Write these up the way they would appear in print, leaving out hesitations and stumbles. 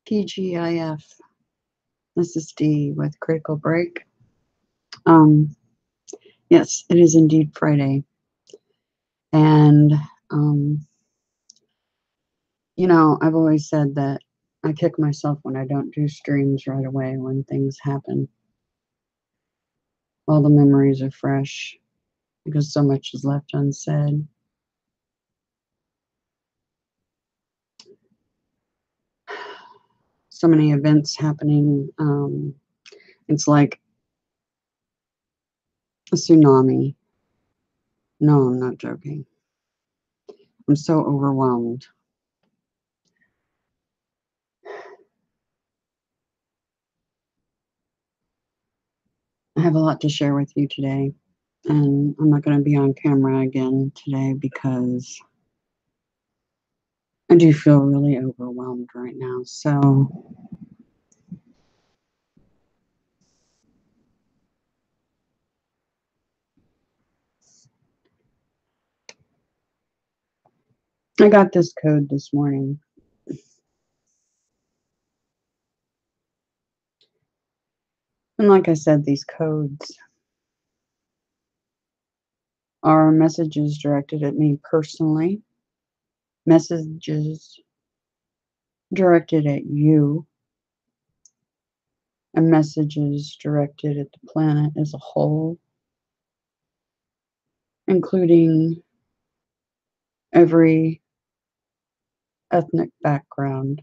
TGIF. This is Dee with Critical Break. Yes, it is indeed Friday. And, I've always said that I kick myself when I don't do streams right away when things happen. All the memories are fresh because so much is left unsaid. So many events happening. It's like a tsunami. No, I'm not joking. I'm so overwhelmed. I have a lot to share with you today, and I'm not going to be on camera again today because I do feel really overwhelmed right now. So I got this code this morning. And like I said, these codes are messages directed at me personally, messages directed at you, and messages directed at the planet as a whole, including every ethnic background,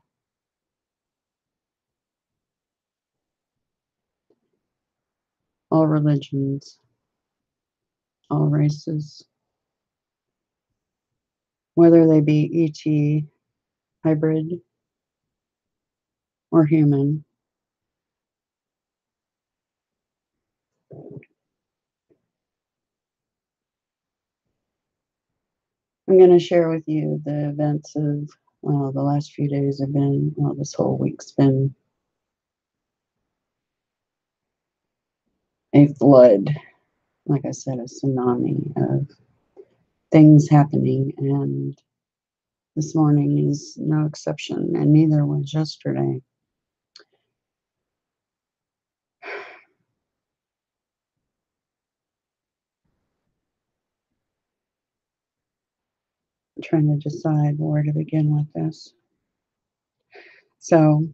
all religions, all races, whether they be ET, hybrid, or human. I'm going to share with you the events of, the last few days have been, this whole week's been a flood. Like I said, a tsunami of things happening, and this morning is no exception, and neither was yesterday. I'm trying to decide where to begin with this. So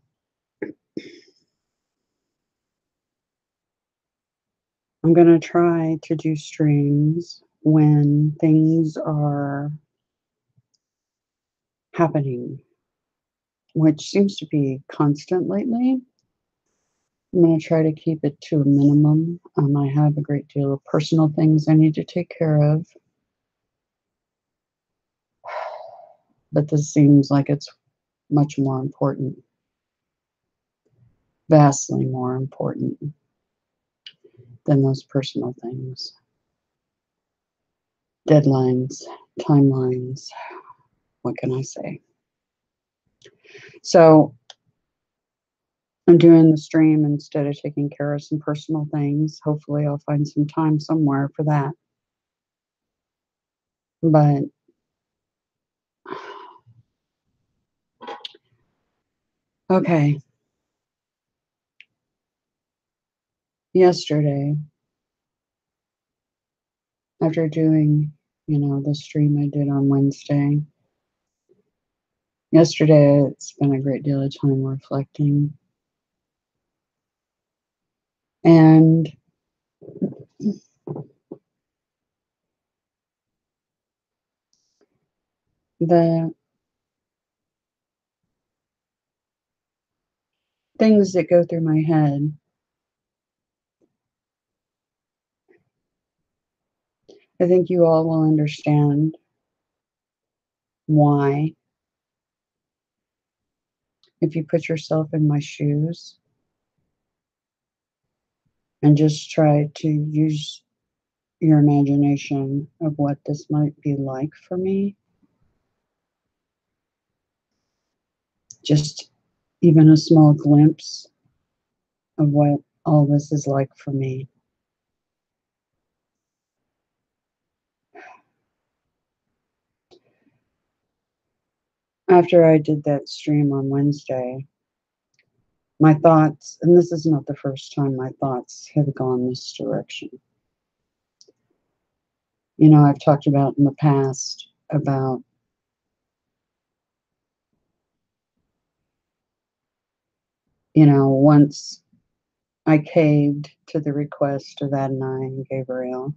I'm going to try to do streams when things are happening, which seems to be constant lately. I'm going to try to keep it to a minimum. I have a great deal of personal things I need to take care of, but this seems like it's much more important, vastly more important than those personal things. Deadlines, timelines, what can I say? So I'm doing the stream instead of taking care of some personal things. Hopefully I'll find some time somewhere for that. But okay. Yesterday, after doing, the stream I did on Wednesday, yesterday I spent a great deal of time reflecting. And the things that go through my head, I think you all will understand why if you put yourself in my shoes and just try to use your imagination of what this might be like for me. Just even a small glimpse of what all this is like for me. After I did that stream on Wednesday, My thoughts, and this is not the first time my thoughts have gone this direction. You know, I've talked about in the past about once I caved to the request of Adonai and Gabriel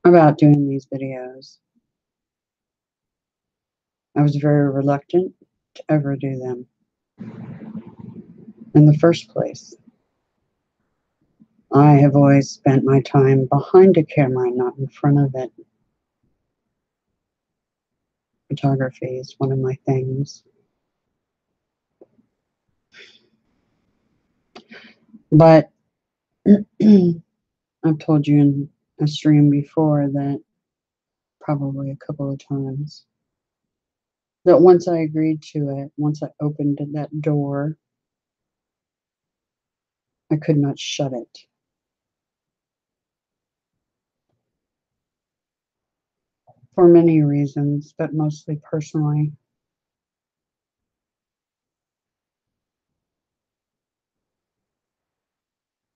about doing these videos. I was very reluctant to ever do them in the first place. I have always spent my time behind a camera, not in front of it. Photography is one of my things. But I've told you in a stream before that probably a couple of times that once I agreed to it, once I opened that door, I could not shut it. For many reasons, but mostly personally.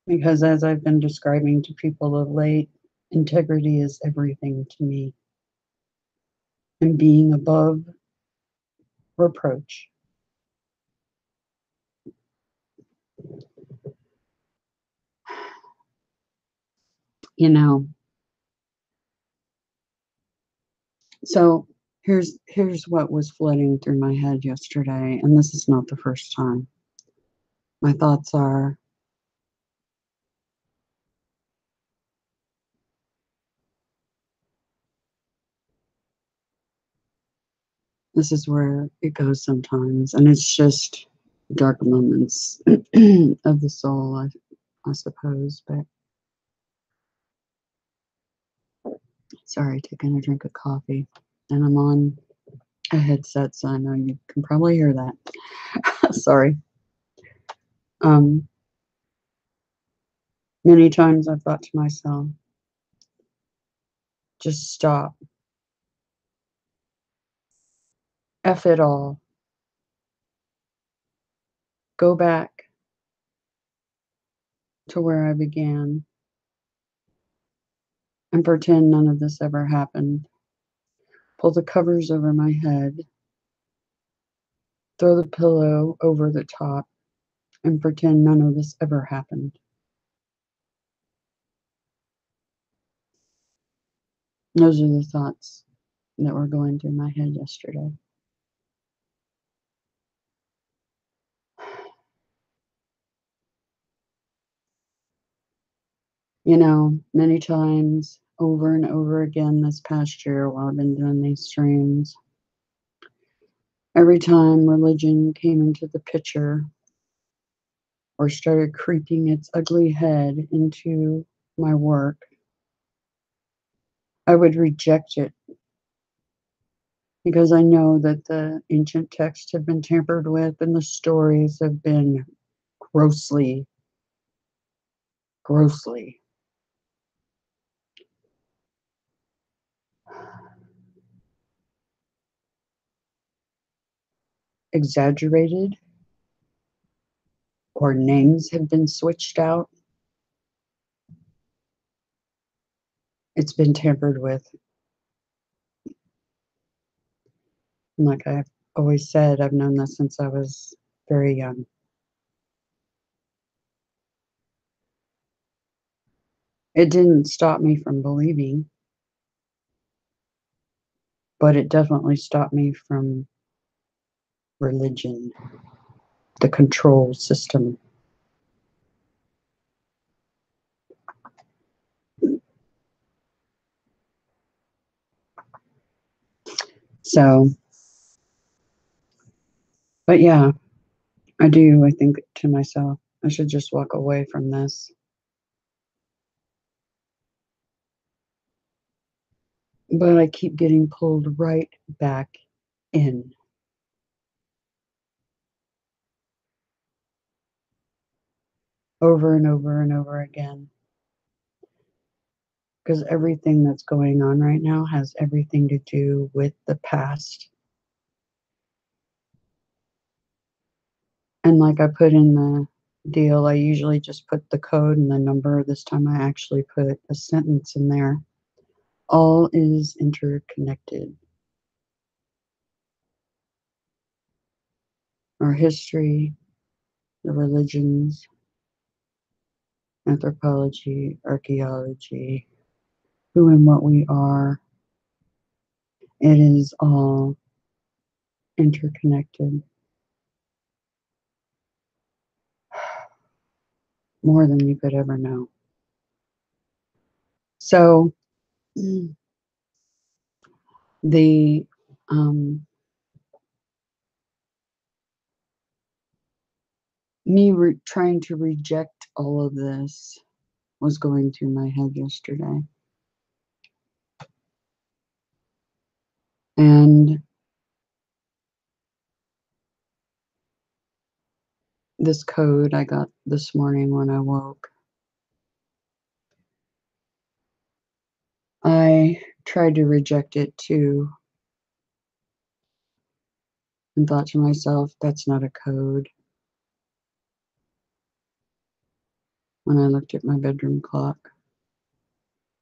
Because as I've been describing to people of late, integrity is everything to me. And being above reproach. You know. So here's what was flooding through my head yesterday, and this is not the first time. My thoughts are, this is where it goes sometimes, and it's just dark moments of the soul, I suppose. But sorry, taking a drink of coffee, and I'm on a headset, so I know you can probably hear that. Sorry. Many times I've thought to myself, just stop. F it all. Go back to where I began and pretend none of this ever happened. Pull the covers over my head, throw the pillow over the top, and pretend none of this ever happened. Those are the thoughts that were going through my head yesterday. You know, many times over and over again this past year while I've been doing these streams, every time religion came into the picture or started creeping its ugly head into my work, I would reject it because I know that the ancient texts have been tampered with and the stories have been grossly, grossly exaggerated, or names have been switched out. It's been tampered with. And like I've always said, I've known this since I was very young. It didn't stop me from believing, but it definitely stopped me from religion, the control system. So, but yeah, I do. I think to myself, I should just walk away from this. But I keep getting pulled right back in. Over and over and over again. Because everything that's going on right now has everything to do with the past. And like I put in the deal, I usually just put the code and the number. This time I actually put a sentence in there. All is interconnected. Our history, the religions, anthropology, archaeology, who and what we are, it is all interconnected. More than you could ever know. So the me trying to reject all of this was going through my head yesterday. And this code I got this morning when I woke, I tried to reject it too and thought to myself, that's not a code. When I looked at my bedroom clock,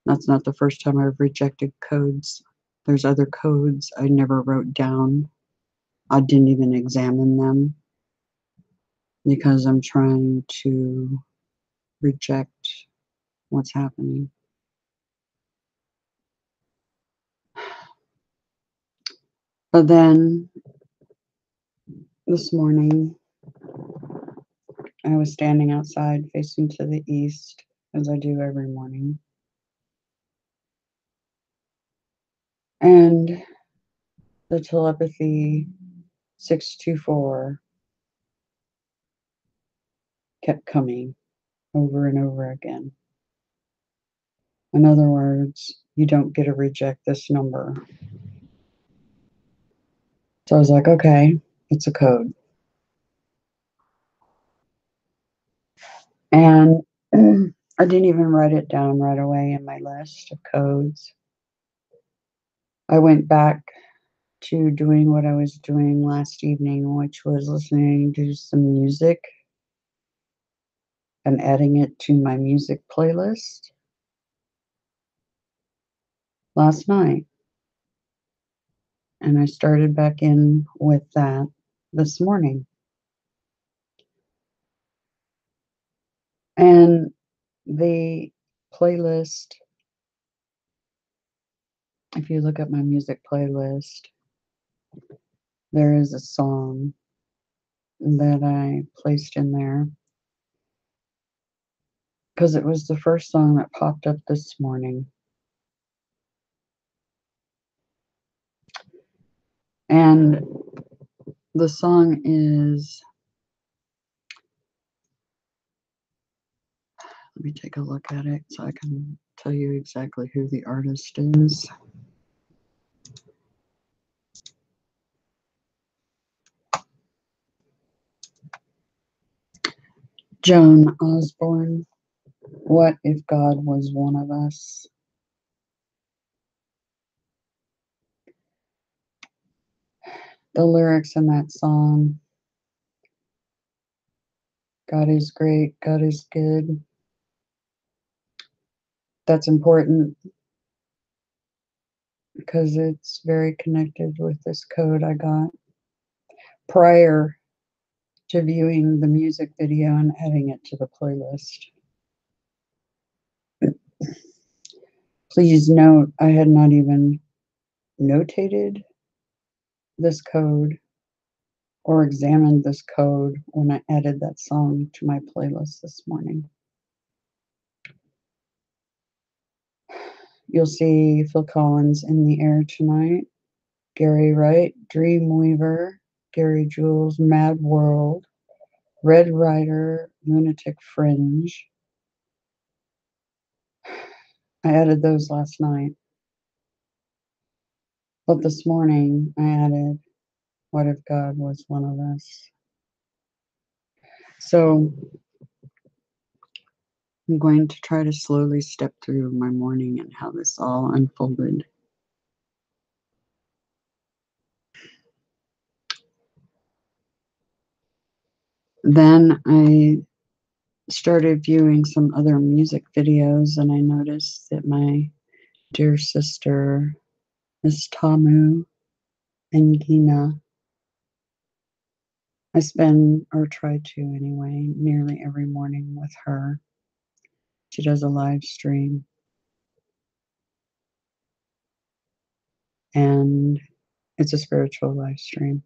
that's not the first time I've rejected codes. There's other codes I never wrote down. I didn't even examine them because I'm trying to reject what's happening. But then this morning, I was standing outside facing to the east, as I do every morning. And the telepathy 624 kept coming over and over again. In other words, you don't get to reject this number. So I was like, okay, it's a code. And I didn't even write it down right away in my list of codes. I went back to doing what I was doing last evening, which was listening to some music and adding it to my music playlist last night. And I started back in with that this morning. And the playlist, if you look at my music playlist, there is a song that I placed in there because it was the first song that popped up this morning. And the song is, let me take a look at it so I can tell you exactly who the artist is. Joan Osborne, What If God Was One of Us? The lyrics in that song, God is great, God is good. That's important because it's very connected with this code I got prior to viewing the music video and adding it to the playlist. Please note, I had not even notated this code or examined this code when I added that song to my playlist this morning. You'll see Phil Collins in the air tonight, Gary Wright, Dreamweaver, Gary Jules, Mad World, Red Rider, Lunatic Fringe. I added those last night. But this morning I added What If God Was One of Us? So I'm going to try to slowly step through my morning and how this all unfolded. Then I started viewing some other music videos, and I noticed that my dear sister, Miss Tamu and Ngina, I spend, or try to anyway, nearly every morning with her. She does a live stream, and it's a spiritual live stream.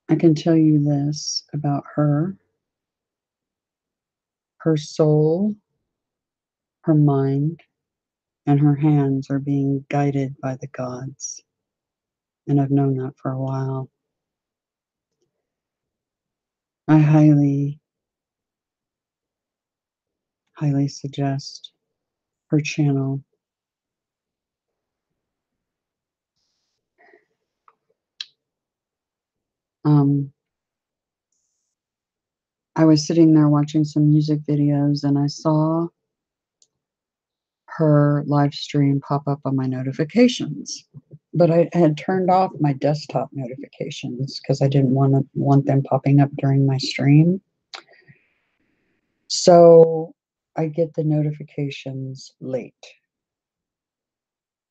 I can tell you this about her. Her soul, her mind, and her hands are being guided by the gods. And I've known that for a while. I highly, highly suggest her channel. I was sitting there watching some music videos, and I saw her live stream pop up on my notifications. But I had turned off my desktop notifications because I didn't want them popping up during my stream. So I get the notifications late.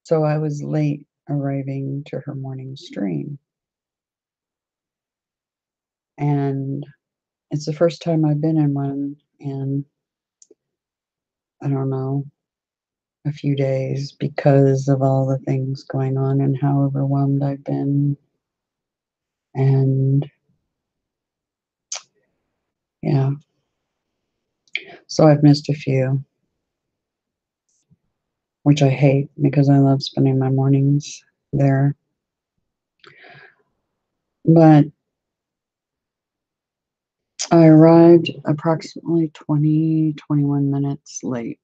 So I was late arriving to her morning stream. And it's the first time I've been in one in, I don't know, a few days because of all the things going on and how overwhelmed I've been. And yeah, so I've missed a few, which I hate because I love spending my mornings there. But I arrived approximately 21 minutes late.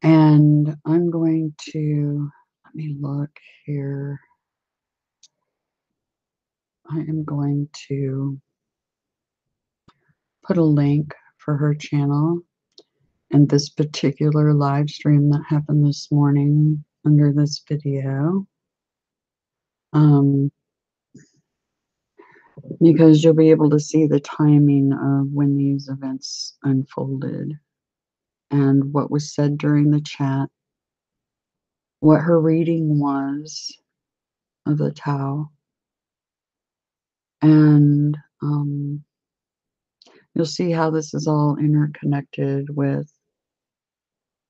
And I'm going to, let me look here. I am going to put a link for her channel and this particular live stream that happened this morning under this video. Because you'll be able to see the timing of when these events unfolded and what was said during the chat, what her reading was of the Tao, and you'll see how this is all interconnected with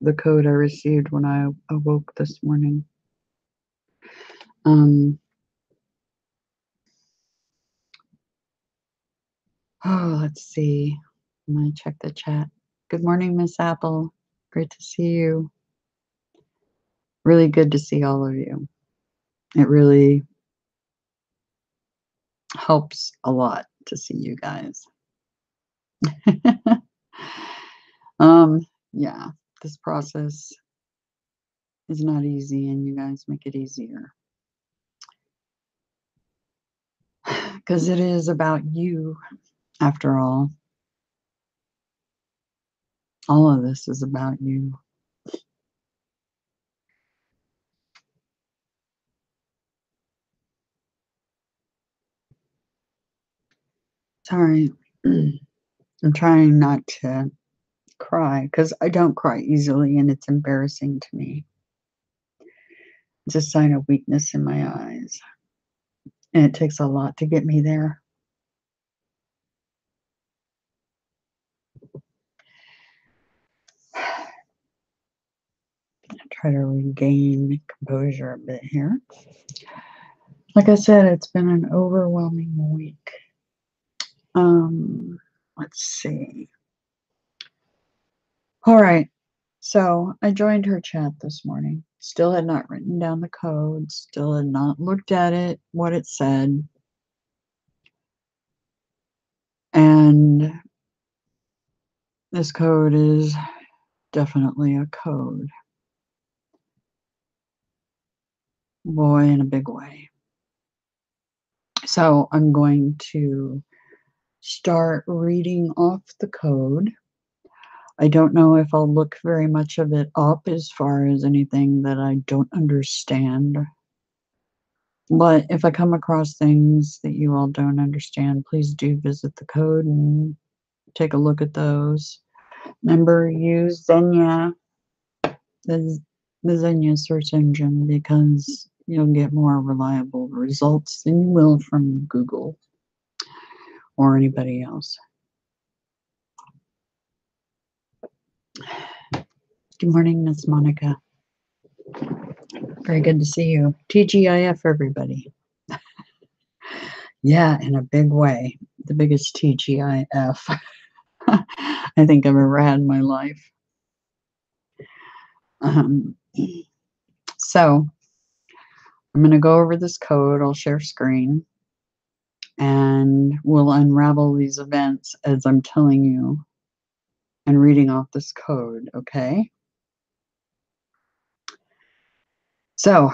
the code I received when I awoke this morning. Let's see. I'm going to check the chat. Good morning, Miss Apple. Great to see you. Really good to see all of you. It really helps a lot to see you guys. Yeah, this process is not easy, and you guys make it easier. Because it is about you, after all. All of this is about you. Sorry. I'm trying not to cry because I don't cry easily, and it's embarrassing to me. It's a sign of weakness in my eyes, and it takes a lot to get me there. Try to regain composure a bit here. Like I said, it's been an overwhelming week. Let's see. All right. So I joined her chat this morning. Still had not written down the code, still had not looked at it, what it said. And this code is definitely a code. Boy, in a big way. So I'm going to start reading off the code. I don't know if I'll look very much of it up as far as anything that I don't understand. But if I come across things that you all don't understand, please do visit the code and take a look at those. Remember, use Xenia, the Xenia search engine, because you'll get more reliable results than you will from Google or anybody else. Good morning, Miss Monica. Very good to see you. TGIF, everybody. Yeah, in a big way. The biggest TGIF I think I've ever had in my life. So I'm going to go over this code. I'll share screen and we'll unravel these events as I'm telling you and reading off this code, okay? So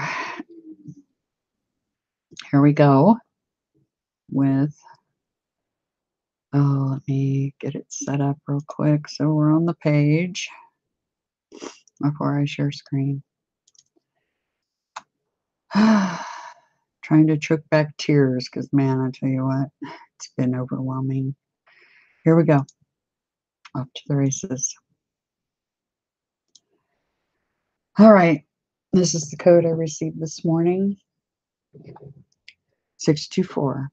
here we go with, oh, let me get it set up real quick so we're on the page before I share screen. Trying to choke back tears because, man, I tell you what, it's been overwhelming. Here we go. Off to the races. All right. This is the code I received this morning. 624.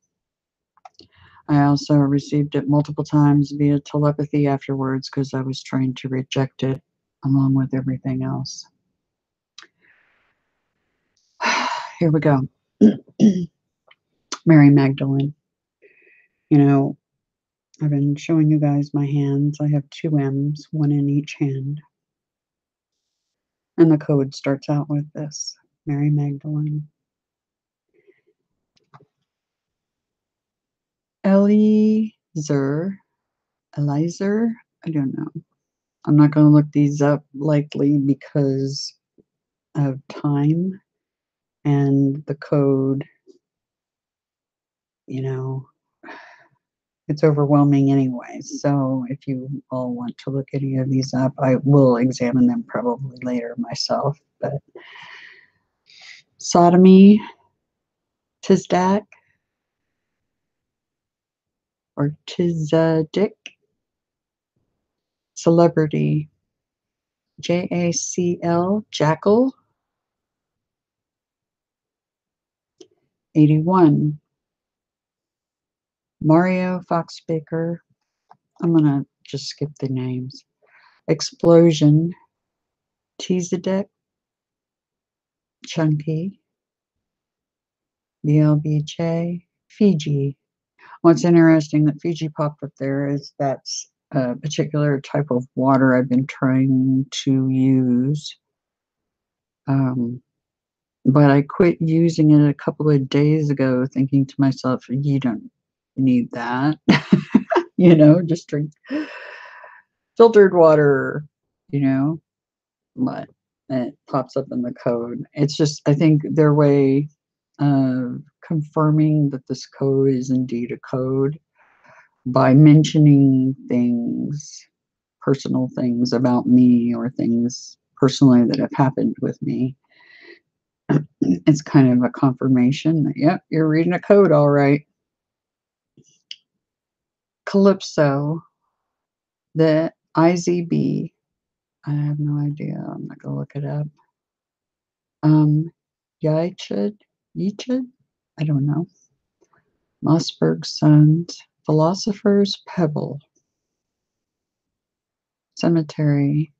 I also received it multiple times via telepathy afterwards because I was trying to reject it along with everything else. Here we go. Mary Magdalene. You know, I've been showing you guys my hands. I have 2 M's, one in each hand. And the code starts out with this, Mary Magdalene. Eliezer, I don't know. I'm not going to look these up likely because of time and the code, you know, it's overwhelming anyway. So if you all want to look any of these up, I will examine them probably later myself. But sodomy, Tizdak, or Tizdick, celebrity, JACL, Jackal, 81, Mario Foxbaker. I'm going to just skip the names. Explosion, Tizdick, Chunky, BLBJ, Fiji. What's interesting that Fiji popped up there is that's a particular type of water I've been trying to use. But I quit using it a couple of days ago, thinking to myself, you don't need that. You know, just drink filtered water, you know, but it pops up in the code. It's just, I think their way of confirming that this code is indeed a code by mentioning things, personal things about me or things personally that have happened with me. It's kind of a confirmation that, yep, you're reading a code all right. Calypso, the IZB, I have no idea. I'm not going to look it up. Yichud, I don't know. Mossberg Sons, Philosopher's Pebble, Cemetery,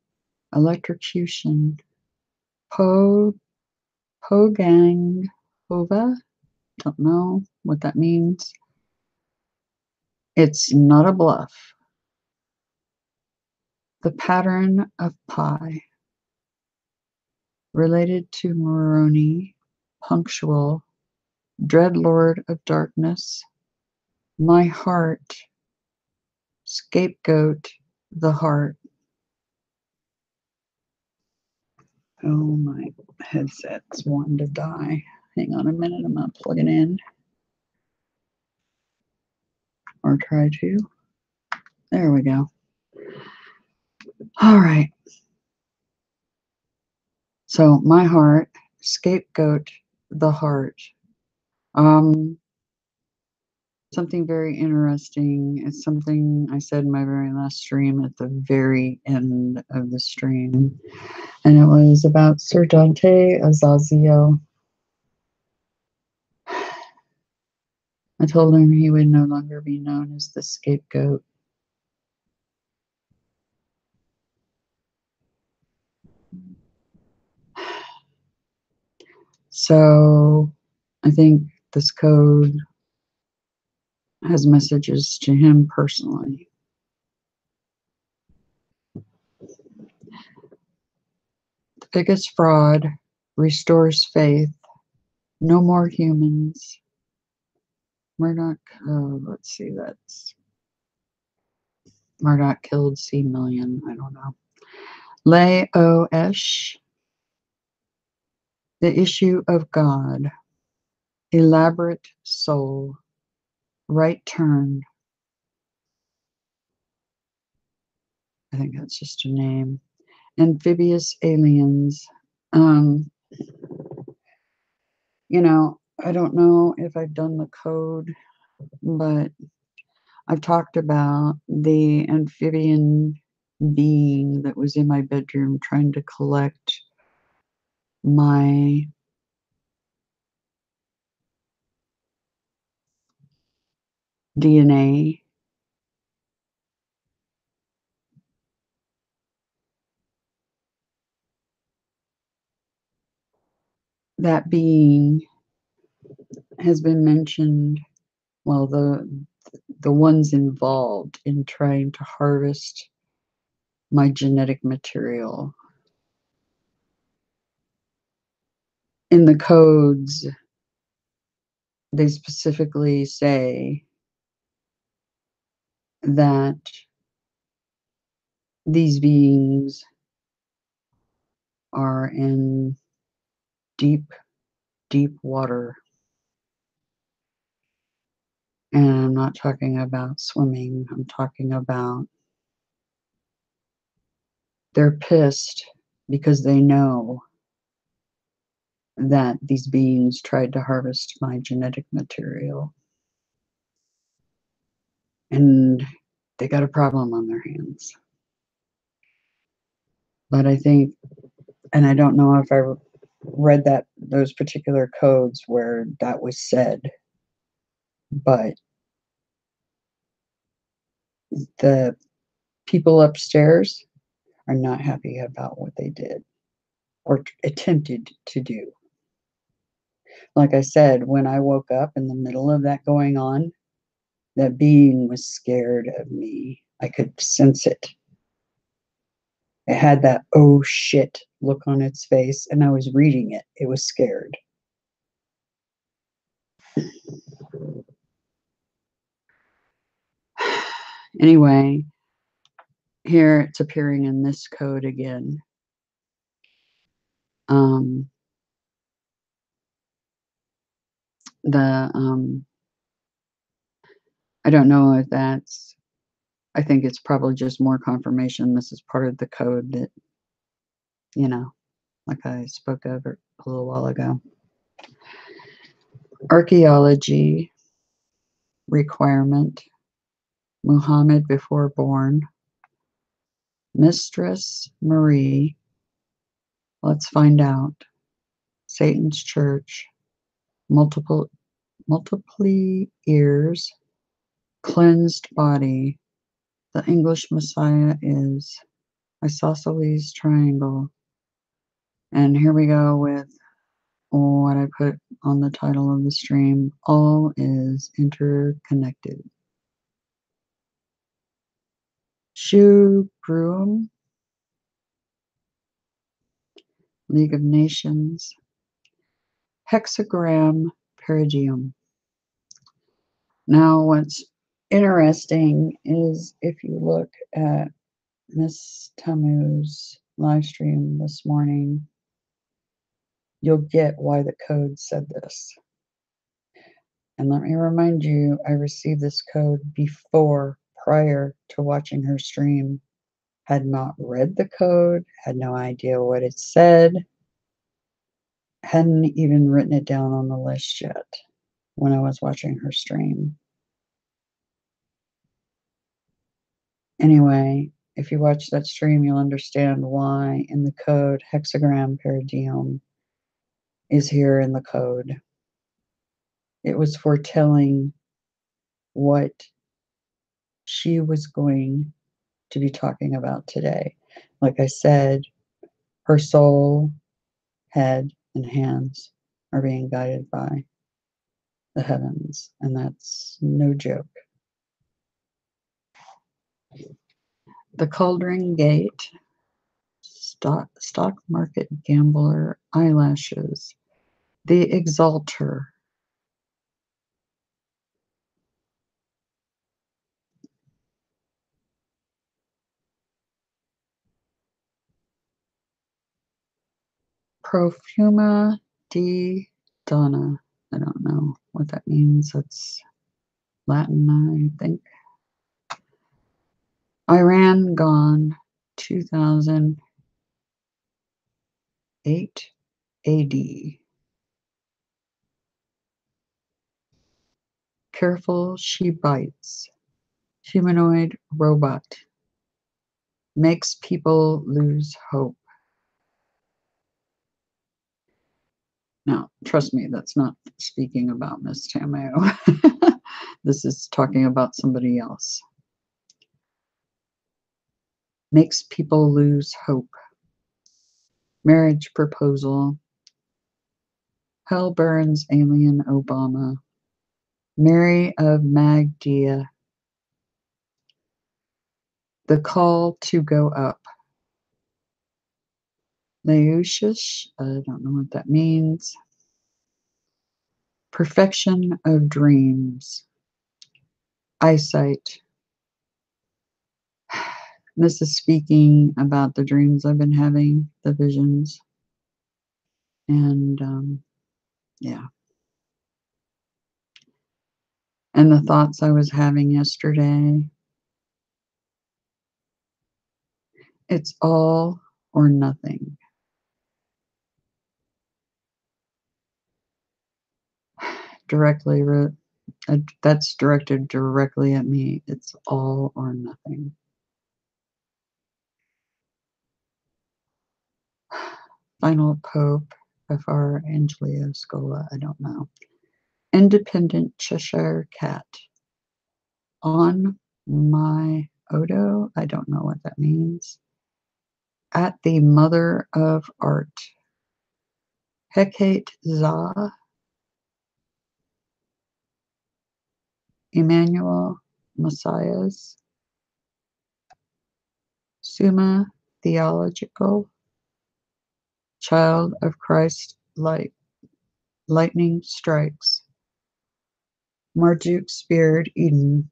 Electrocution, Pogang Hova, don't know what that means. It's not a bluff. The pattern of pi, related to Moroni, punctual, dreadlord of darkness, my heart, scapegoat, the heart. Oh, my headset's wanting to die. Hang on a minute, I'm going to plug it in. Or try to. There we go. All right. So my heart, scapegoat, the heart. Something very interesting. It's something I said in my very last stream at the very end of the stream. And it was about Sir Dante Azazel. I told him he would no longer be known as the scapegoat. So I think this code has messages to him personally. The biggest fraud restores faith. No more humans. Murdoch, let's see, that's Murdoch killed C million. I don't know. Lay O Esh, the issue of God, elaborate soul, right turn. I think that's just a name. Amphibious aliens. Um, I don't know if I've done the code, but I've talked about the amphibian being that was in my bedroom trying to collect my DNA. That being has been mentioned, well, the ones involved in trying to harvest my genetic material. In the codes, they specifically say that these beings are in deep, deep water. And I'm not talking about swimming, I'm talking about they're pissed because they know that these beings tried to harvest my genetic material. And they got a problem on their hands. But I think, and I don't know if I read those particular codes where that was said, but the people upstairs are not happy about what they did or attempted to do. Like I said, when I woke up in the middle of that going on, that being was scared of me. I could sense it. It had that oh shit look on its face, and I was reading it. It was scared. Anyway, here it's appearing in this code again. Um, I don't know if that's, I think it's probably just more confirmation. This is part of the code that, like I spoke of a little while ago. Archaeology requirement. Muhammad before born. Mistress Marie. Let's find out. Satan's church. Multiple ears. Cleansed body. The English Messiah is isosceles triangle. And here we go with what I put on the title of the stream. All is interconnected. Shu Bruum, League of Nations, hexagram peridium. Now, what's interesting is if you look at Miss Tamu's live stream this morning, you'll get why the code said this. And let me remind you, I received this code prior to watching her stream. Had not read the code, had no idea what it said, hadn't even written it down on the list yet. when I was watching her stream. Anyway, if you watch that stream, you'll understand why in the code hexagram peridium is here in the code. It was foretelling what she was going to be talking about today. Like I said, her soul, head, and hands are being guided by the heavens, and that's no joke. The Cauldron Gate, stock market gambler, eyelashes, the Exalter, Profuma di Donna. I don't know what that means. That's Latin, I think. Iran Gone, 2008 AD. Careful, she bites. Humanoid robot. Makes people lose hope. Now, trust me, that's not speaking about Miss Tamu. This is talking about somebody else. Makes people lose hope. Marriage proposal. Hell burns alien Obama. Mary of Magdea. The call to go up. Laushish, I don't know what that means. Perfection of dreams. Eyesight. This is speaking about the dreams I've been having, the visions. And yeah. And the thoughts I was having yesterday. It's all or nothing. Directly, that's directed directly at me. It's all or nothing. Final Pope, FR Angelia Scola, I don't know. Independent Cheshire Cat. On my Odo, I don't know what that means. At the Mother of Art. Hecate Za. Emmanuel Messiahs. Summa Theological. Child of Christ, lightning strikes. Marduk speared Eden.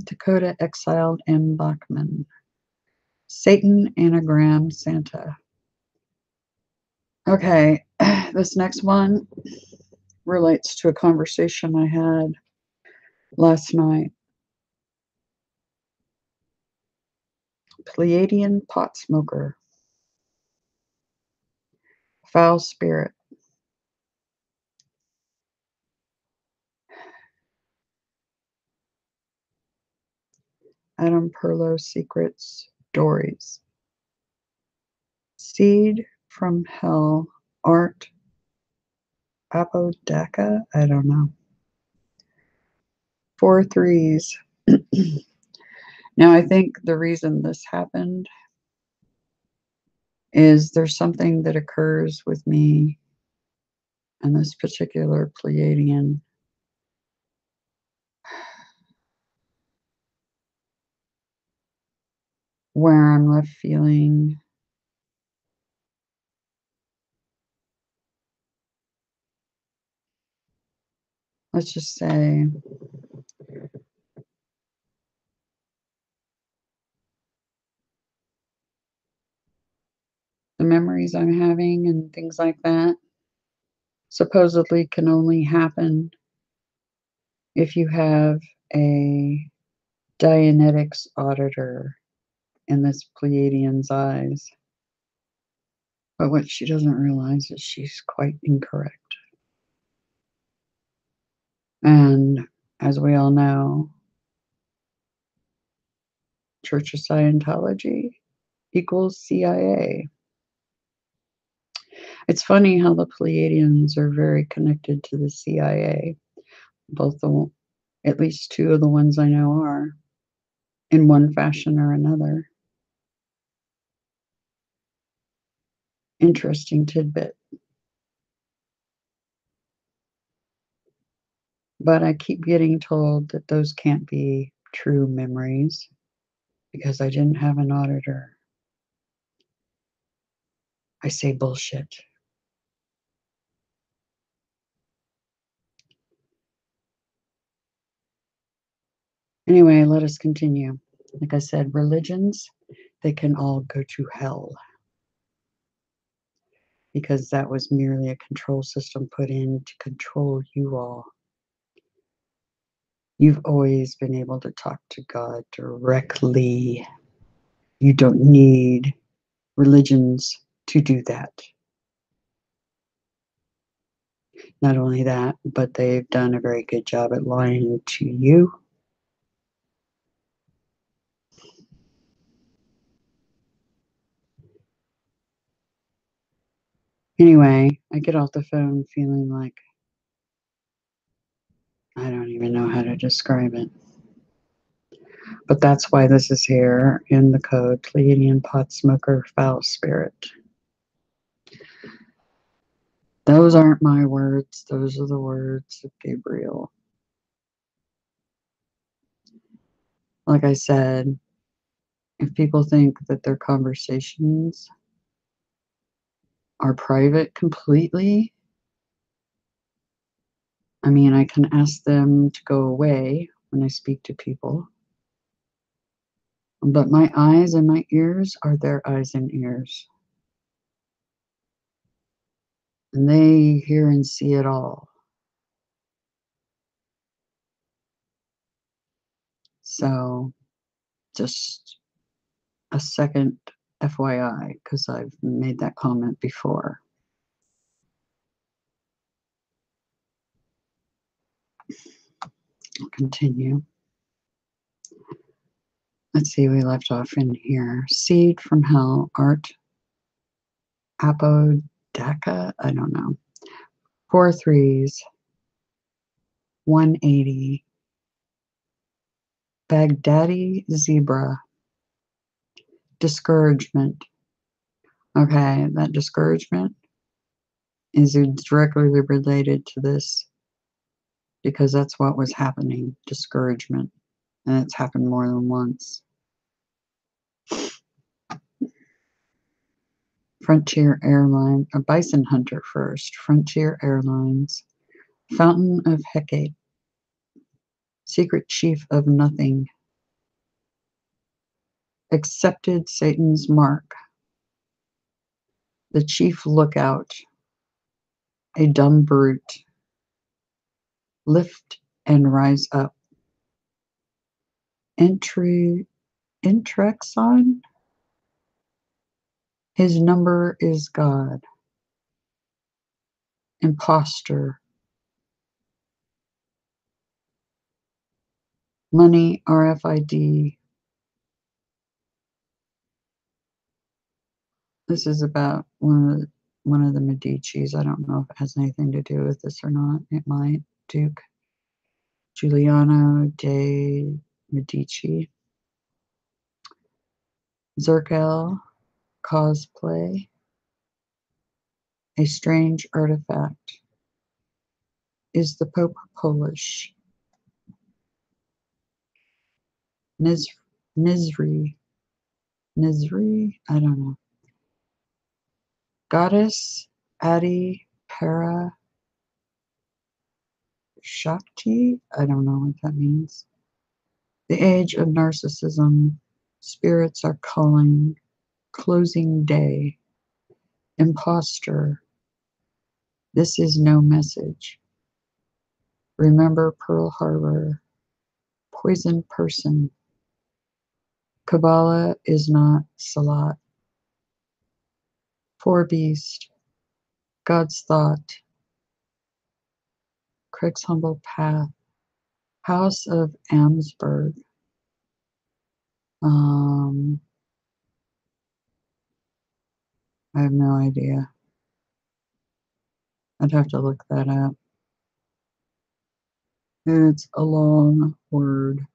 Dakota exiled M. Bachman. Satan anagram Santa. Okay, this next one relates to a conversation I had last night. Pleiadian pot smoker. Foul spirit. Adam Perlow secrets. Dories. Seed from hell. Art. Apodaca? I don't know. 4 threes. Now, I think the reason this happened is there's something that occurs with me and this particular Pleiadian where I'm left feeling let's just say the memories I'm having and things like that supposedly can only happen if you have a Dianetics auditor in this Pleiadian's eyes. But what she doesn't realize is she's quite incorrect. And as we all know, Church of Scientology equals CIA. It's funny how the Pleiadians are very connected to the CIA. At least two of the ones I know are, in one fashion or another. Interesting tidbit. But I keep getting told that those can't be true memories because I didn't have an auditor. I say bullshit. Anyway, let us continue. Like I said, religions, they can all go to hell because that was merely a control system put in to control you all. You've always been able to talk to God directly. You don't need religions to do that. Not only that, but they've done a very good job at lying to you. Anyway, I get off the phone feeling like I don't even know how to describe it. But that's why this is here in the code, Pleiadian pot smoker foul spirit. Those aren't my words. Those are the words of Gabriel. Like I said, if people think that their conversations are private completely, I mean, I can ask them to go away when I speak to people. But my eyes and my ears are their eyes and ears. And they hear and see it all. So just a second FYI, because I've made that comment before. I'll continue. Let's see, we left off in here. Seed from hell, art apodaca, I don't know. 4 threes, 180. Baghdadi zebra. Discouragement. Okay, that discouragement is directly related to this because that's what was happening, discouragement. And it's happened more than once. Frontier Airlines, a bison hunter first. Frontier Airlines. Fountain of Hecate. Secret chief of nothing. Accepted Satan's mark. The chief lookout. A dumb brute. Lift and rise up. Intrexon. His number is God. Imposter. Money, RFID. This is about one of the Medicis. I don't know if it has anything to do with this or not. It might. Duke Giuliano de Medici. Zerkel cosplay. A strange artifact. Is the Pope Polish? Nizri. I don't know. Goddess Adi Para Shakti. I don't know what that means. The age of narcissism. Spirits are calling. Closing day. Imposter. This is no message. Remember Pearl Harbor. Poison person. Kabbalah is not Salat. Four Beast, God's Thought, Craig's Humble Path, House of Amsberg. I have no idea. I'd have to look that up. It's a long word.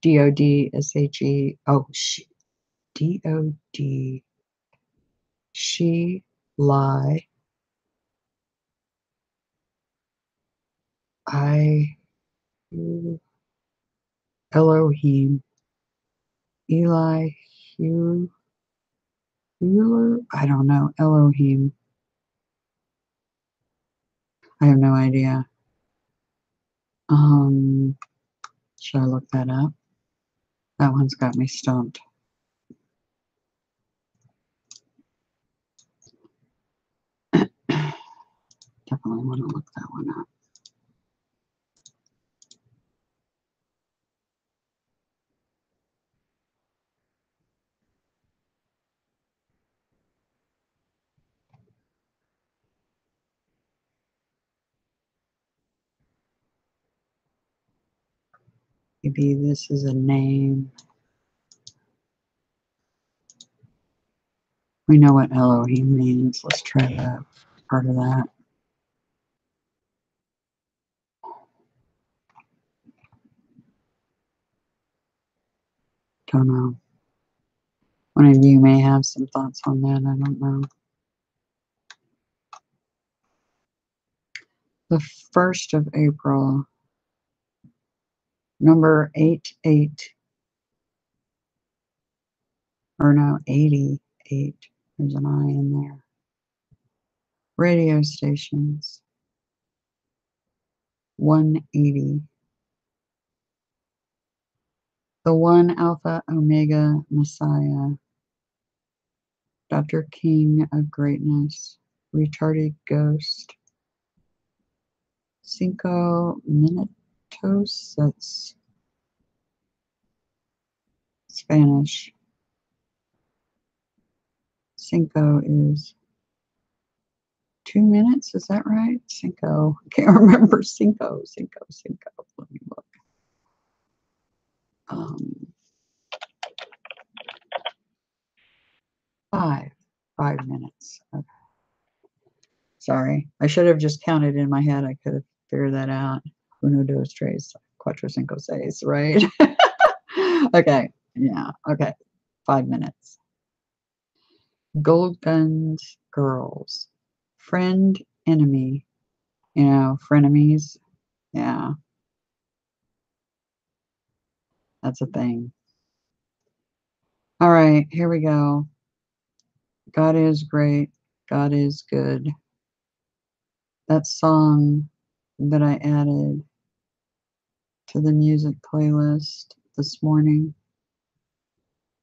D-O-D-S-H-E. Oh, D-O-D. She lie. Elohim. Eli Hewler? I don't know. Elohim. I have no idea. Should I look that up? That one's got me stumped. Definitely want to look that one up. Maybe this is a name. We know what Elohim means. Let's try that part of that. Don't know. One of you may have some thoughts on that. I don't know. The 1st of April, number 88, or no, 88. There's an I in there. Radio stations, 180. The One Alpha Omega Messiah, Dr. King of Greatness, Retarded Ghost, Cinco Minutos, that's Spanish. Cinco is 2 minutes, is that right? Cinco, I can't remember. Cinco. Let me look. 5 minutes. Okay. Sorry, I should have just counted in my head. I could have figured that out. Uno, dos, tres, cuatro, cinco, seis, right? Okay, yeah, okay. 5 minutes. Gold Guns Girls. Friend, enemy. You know, frenemies. Yeah, that's a thing. All right, here we go. God is great. God is good. That song that I added to the music playlist this morning,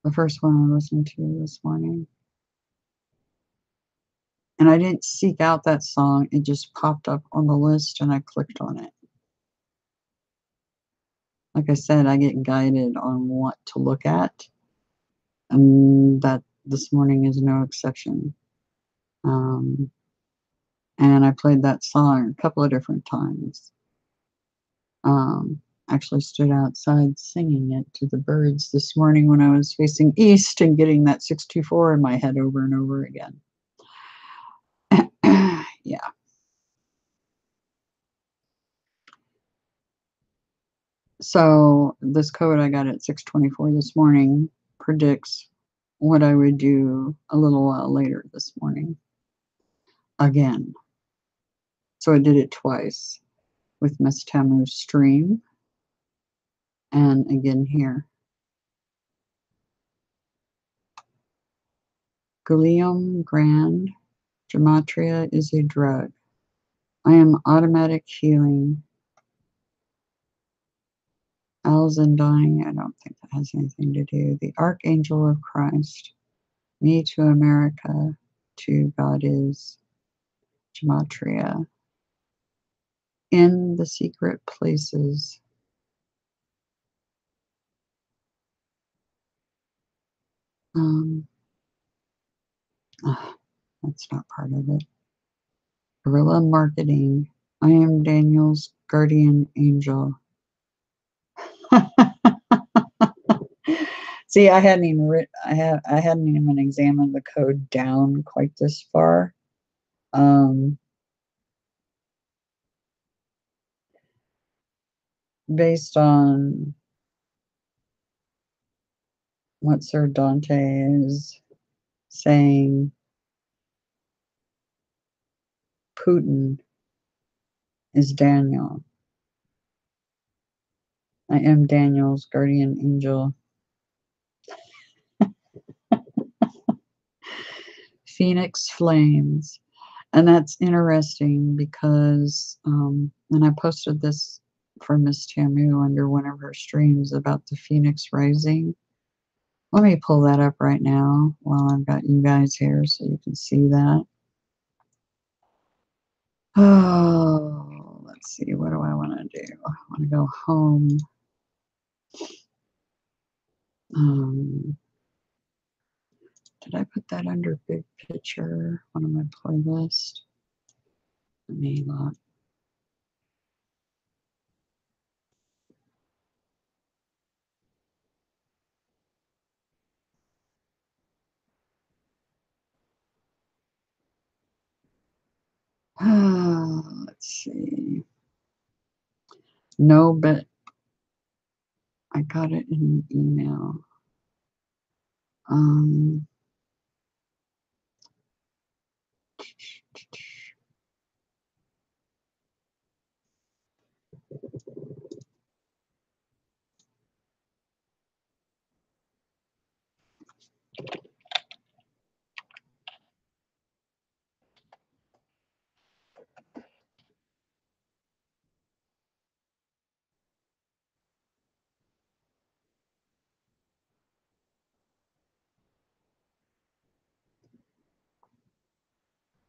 the first one I listened to this morning. And I didn't seek out that song. It just popped up on the list and I clicked on it. Like I said, I get guided on what to look at. And that this morning is no exception. And I played that song a couple of different times. Actually stood outside singing it to the birds this morning when I was facing east and getting that 624 in my head over and over again. Yeah. So this code I got at 624 this morning predicts what I would do a little while later this morning. Again. So I did it twice with Miss Tamu's stream and again here. Gilliam Grand, gematria is a drug. I am automatic healing. Alzendine, I don't think that has anything to do. The Archangel of Christ. Me to America, to God is gematria. In the secret places. That's not part of it. Guerrilla marketing. I am Daniel's guardian angel. See, I hadn't even I hadn't even examined the code down quite this far. Based on what Sir Dante is saying, Putin is Daniel. I am Daniel's guardian angel. Phoenix flames. And that's interesting because, and I posted this for Miss Tamu under one of her streams about the Phoenix rising. Let me pull that up right now while I've got you guys here so you can see that. Oh, let's see. What do I want to do? I want to go home. Did I put that under big picture? One of my playlists. Let me look. Let's see. No, but I got it in an email.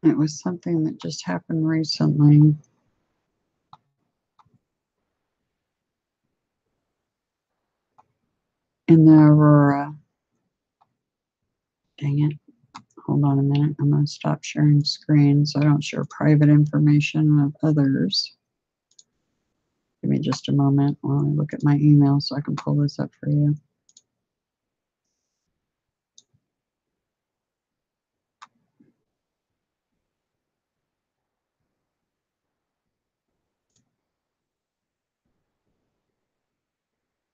It was something that just happened recently. In the Aurora. Dang it. Hold on a minute. I'm going to stop sharing screen so I don't share private information of others. Give me just a moment while I look at my email so I can pull this up for you.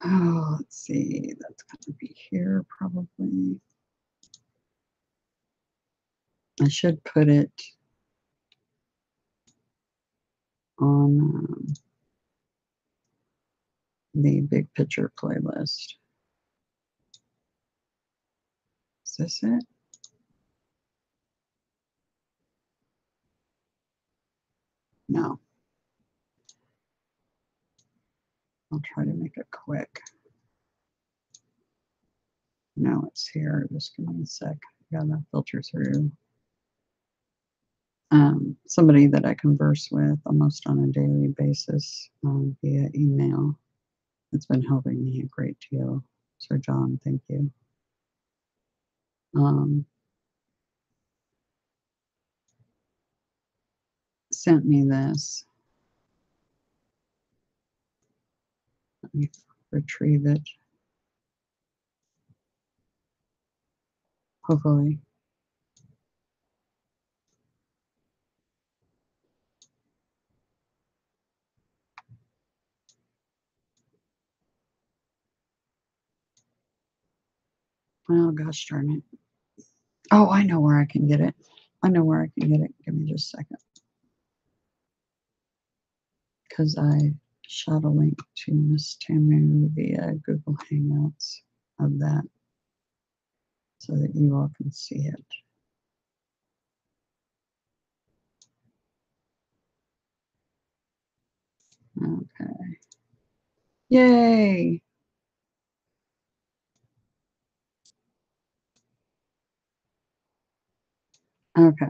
Oh, let's see. That's going to be here probably. I should put it on the big picture playlist. Is this it? No. I'll try to make it quick. No, it's here. Just give me a sec. I gotta filter through. Somebody that I converse with almost on a daily basis via email. It's been helping me a great deal. Sir John, thank you. Sent me this. Let me retrieve it. Hopefully. Oh, gosh darn it. Oh, I know where I can get it. I know where I can get it. Give me just a second. Because I shot a link to Miss Tamu via Google Hangouts of that so that you all can see it. Okay. Yay! Okay.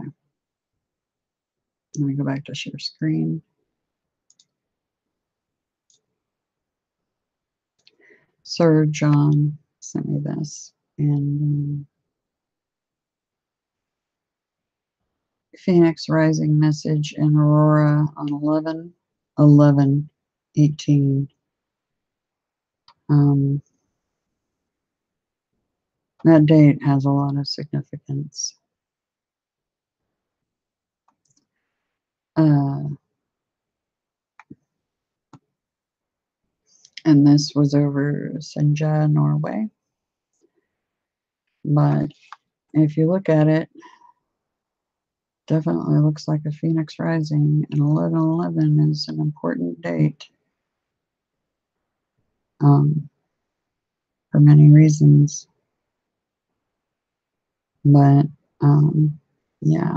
Let me go back to share screen. Sir John sent me this, and Phoenix rising message in Aurora on 11/11/18. That date has a lot of significance. And this was over Senja, Norway. But if you look at it, definitely looks like a Phoenix rising, and 11/11 is an important date for many reasons. But yeah,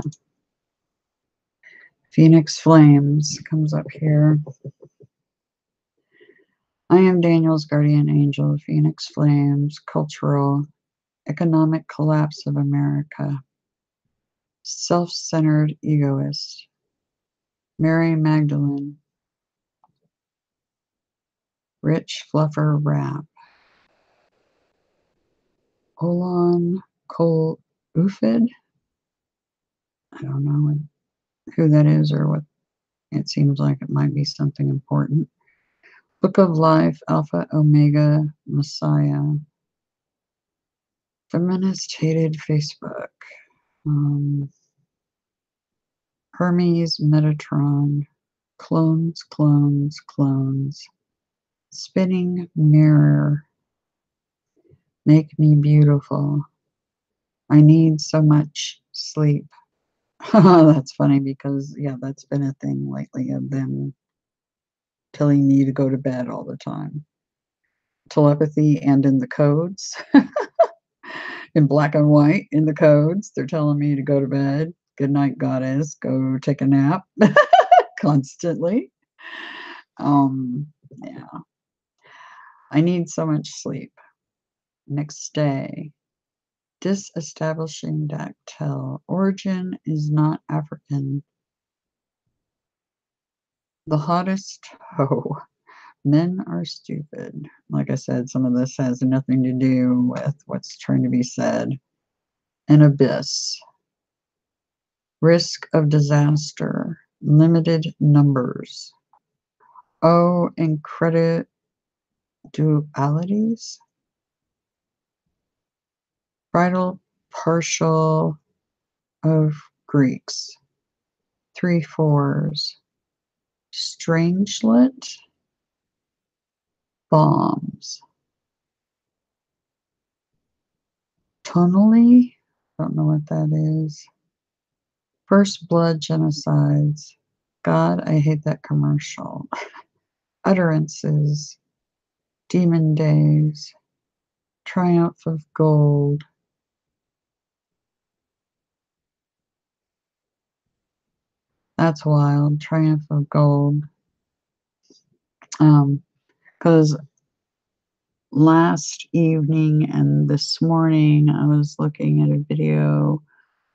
Phoenix Flames comes up here. I am Daniel's guardian angel, Phoenix Flames, cultural, economic collapse of America, self-centered egoist, Mary Magdalene, rich fluffer rap, Olon Kol Ufid. I don't know who that is or what. It seems like it might be something important. Book of Life, Alpha Omega Messiah. Feminist hated Facebook. Hermes Metatron. Clones, clones, clones. Spinning mirror. Make me beautiful. I need so much sleep. That's funny because, yeah, that's been a thing lately of them telling me to go to bed all the time. Telepathy and in the codes. In black and white in the codes. They're telling me to go to bed. Good night, goddess. Go take a nap. Constantly. Yeah. I need so much sleep. Next day. Disestablishing dactyl. Origin is not African. The hottest hoe. Men are stupid. Like I said, some of this has nothing to do with what's trying to be said. An abyss. Risk of disaster. Limited numbers. Oh, incredibilities. Bridal partial of Greeks. 3 4s. Strangelet. Bombs. Tonally? Don't know what that is. First blood genocides. God, I hate that commercial. Utterances. Demon days. Triumph of gold. That's wild. Triumph of gold. Because last evening and this morning I was looking at a video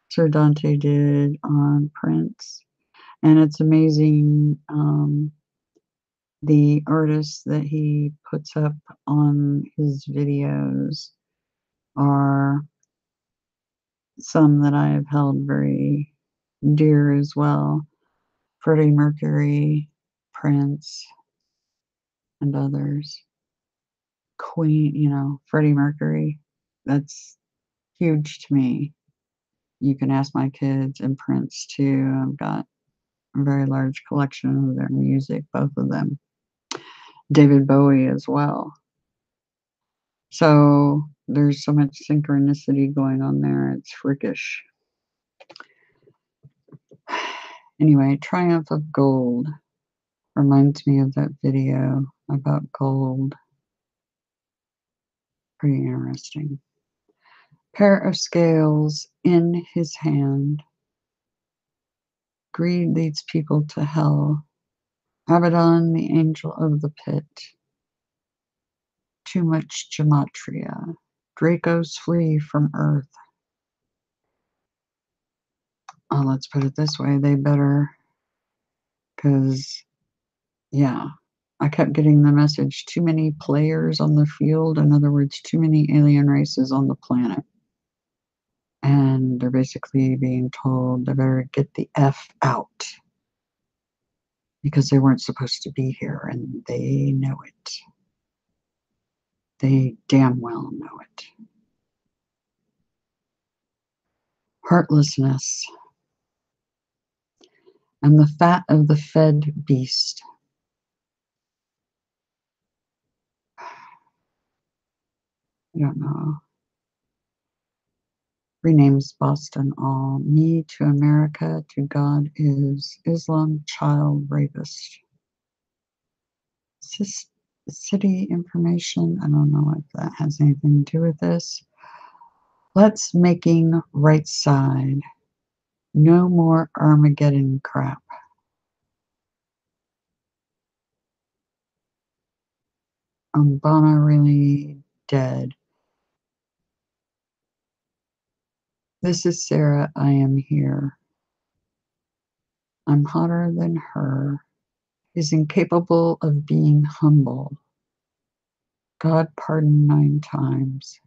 Sir Dante did on Prince, and it's amazing the artists that he puts up on his videos are some that I have held very dear as well. Freddie Mercury, Prince, and others. Queen, Freddie Mercury, that's huge to me. You can ask my kids and Prince too. I've got a very large collection of their music, both of them. David Bowie as well. So there's so much synchronicity going on there. It's freakish. Anyway, Triumph of Gold reminds me of that video about gold. Pretty interesting. Pair of scales in his hand. Greed leads people to hell. Abaddon, the angel of the pit. Too much gematria. Dracos flee from Earth. Oh, let's put it this way. They better, because, yeah, I kept getting the message, too many players on the field. In other words, too many alien races on the planet. And they're basically being told they better get the F out because they weren't supposed to be here, and they know it. They damn well know it. Heartlessness and the fat of the fed beast. I don't know. Renames Boston all. Me to America, to God is Islam child rapist. City information. I don't know if that has anything to do with this. Let's making right side. No more Armageddon crap. Obama really dead. This is Sarah. I am here. I'm hotter than her. Is incapable of being humble. God pardon 9 times.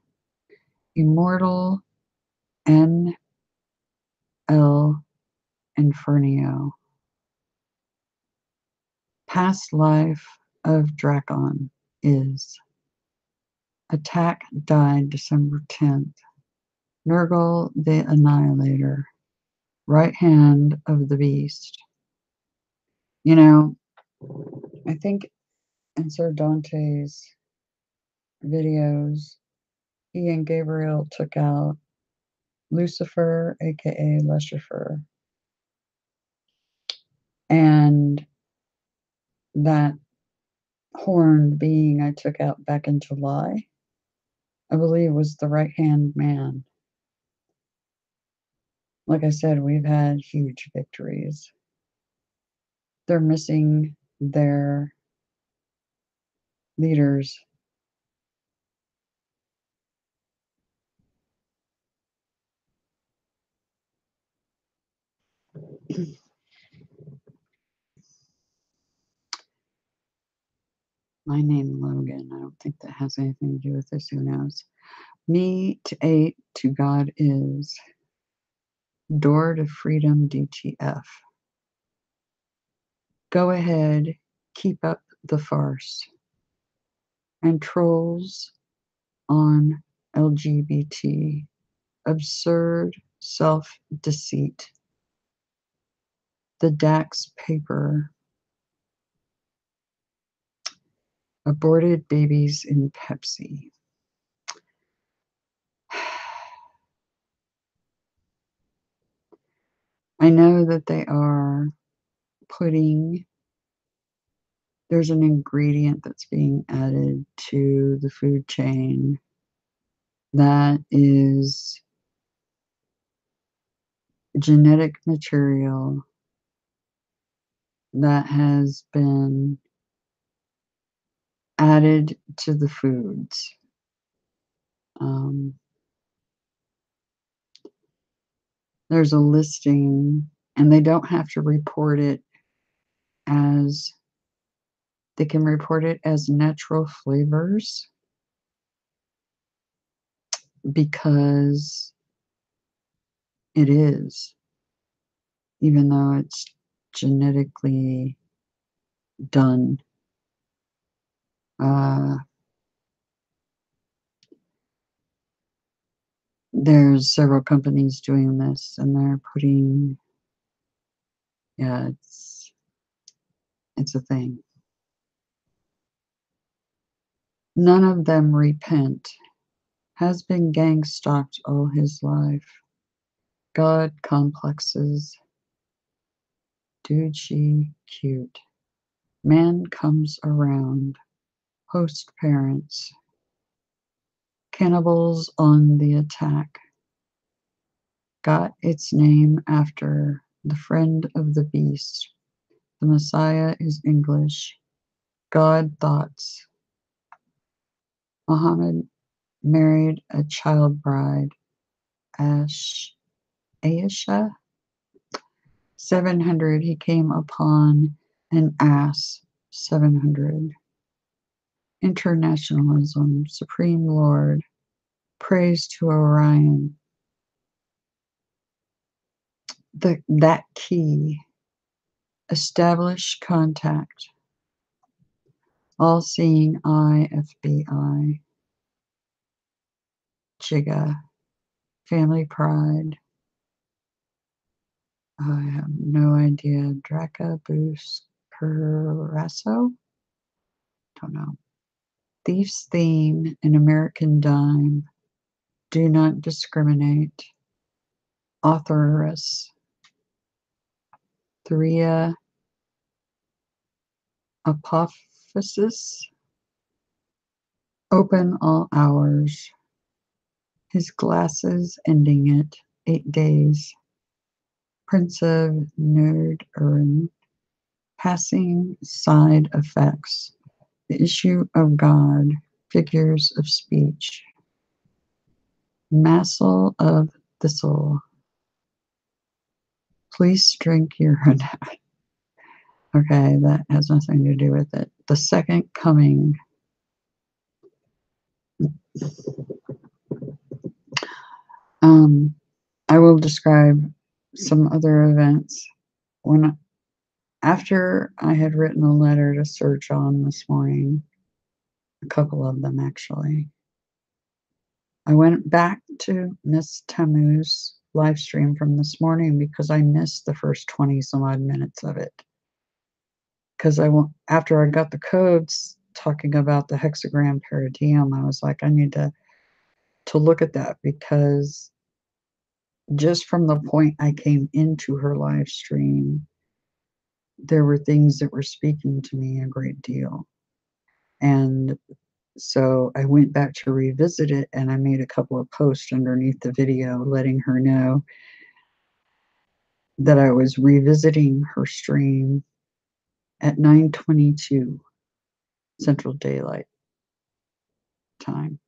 Immortal N. L. Infernio. Past life of Dracon is. Attack died December 10th. Nurgle the Annihilator. Right hand of the beast. You know, I think in Sir Dante's videos, he and Gabriel took out Lucifer, aka Lucifer. And that horned being I took out back in July, I believe was the right hand man. Like I said, we've had huge victories. They're missing their leaders. My name Logan. I don't think that has anything to do with this. Who knows? Me to 8 to God is. Door to freedom DTF. Go ahead, keep up the farce. And trolls on LGBT. Absurd self-deceit. The Dax paper. Aborted babies in Pepsi. I know that they are putting, there's an ingredient that's being added to the food chain that is genetic material that has been added to the foods. There's a listing, and they don't have to report it as, they can report it as natural flavors because it is, even though it's genetically done. There's several companies doing this, and they're putting, yeah, it's a thing. None of them repent. Has been gang stalked all his life. God complexes. Dude, she cute. Man comes around. Host parents. Cannibals on the attack. Got its name after the friend of the beast. The Messiah is English. God thoughts. Muhammad married a child bride. Aisha. 700. He came upon an ass. 700. Internationalism. Supreme Lord. Praise to Orion. that key, establish contact, all-seeing eye, FBI, Jigga, family pride, I have no idea, Draca, Boost, Carasso, don't know. Thief's theme, an American dime, do not discriminate, authoress, Threa, apophysis, open all hours, his glasses ending it, 8 days, Prince of Nerd passing side effects, the issue of God, figures of speech, Massel of Thistle, please drink urine. Okay, that has nothing to do with it. The second coming. I will describe some other events. After I had written a letter to Sir John this morning, a couple of them actually, I went back to Miss Tamu's live stream from this morning because I missed the first 20 some odd minutes of it. Because after I got the codes talking about the hexagram paradigm, I was like, I need to look at that, because just from the point I came into her live stream, there were things that were speaking to me a great deal. And so I went back to revisit it, and I made a couple of posts underneath the video letting her know that I was revisiting her stream at 9:22 Central Daylight Time.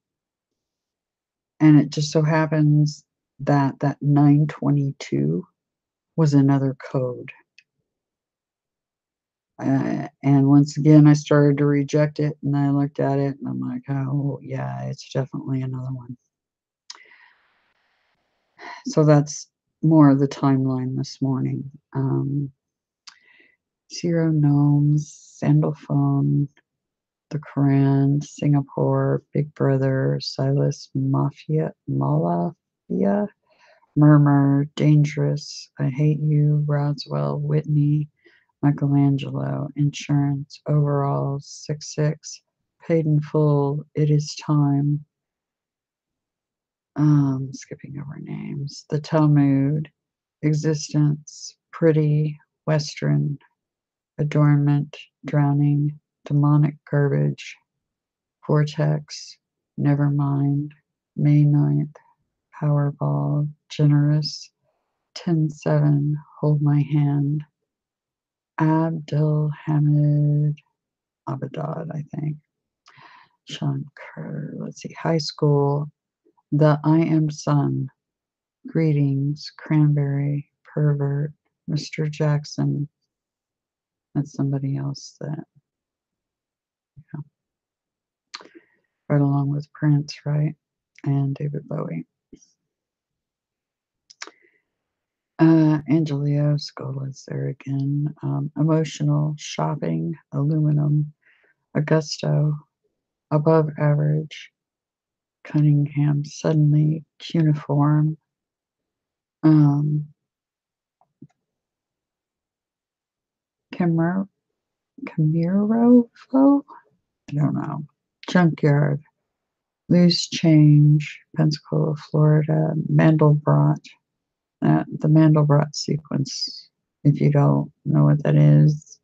And it just so happens that 9:22 was another code. And once again, I started to reject it, and I looked at it, and I'm like, oh, yeah, it's definitely another one. So that's more of the timeline this morning. Zero Gnomes, Sandalphone, the Quran, Singapore, Big Brother, Silas, Malafia, Murmur, Dangerous, I Hate You, Roswell, Whitney, Michelangelo, Insurance, Overall, 6-6, Paid in Full, It Is Time, skipping over names, The Talmud, Existence, Pretty, Western, Adornment, Drowning, Demonic Garbage, Vortex, Nevermind, May 9th, Powerball, Generous, 10-7, Hold My Hand, Abdul Hamid Abadad, I think. Sean Kerr, let's see, High School, The I Am Son, Greetings, Cranberry, Pervert, Mr. Jackson. That's somebody else that, yeah, right along with Prince, right? And David Bowie. Angelio Scola's there again. Emotional, Shopping, Aluminum, Augusto, Above Average, Cunningham, Suddenly, Cuneiform, Camiro, I don't know, Junkyard, Loose Change, Pensacola, Florida, Mandelbrot, the Mandelbrot sequence. If you don't know what that is,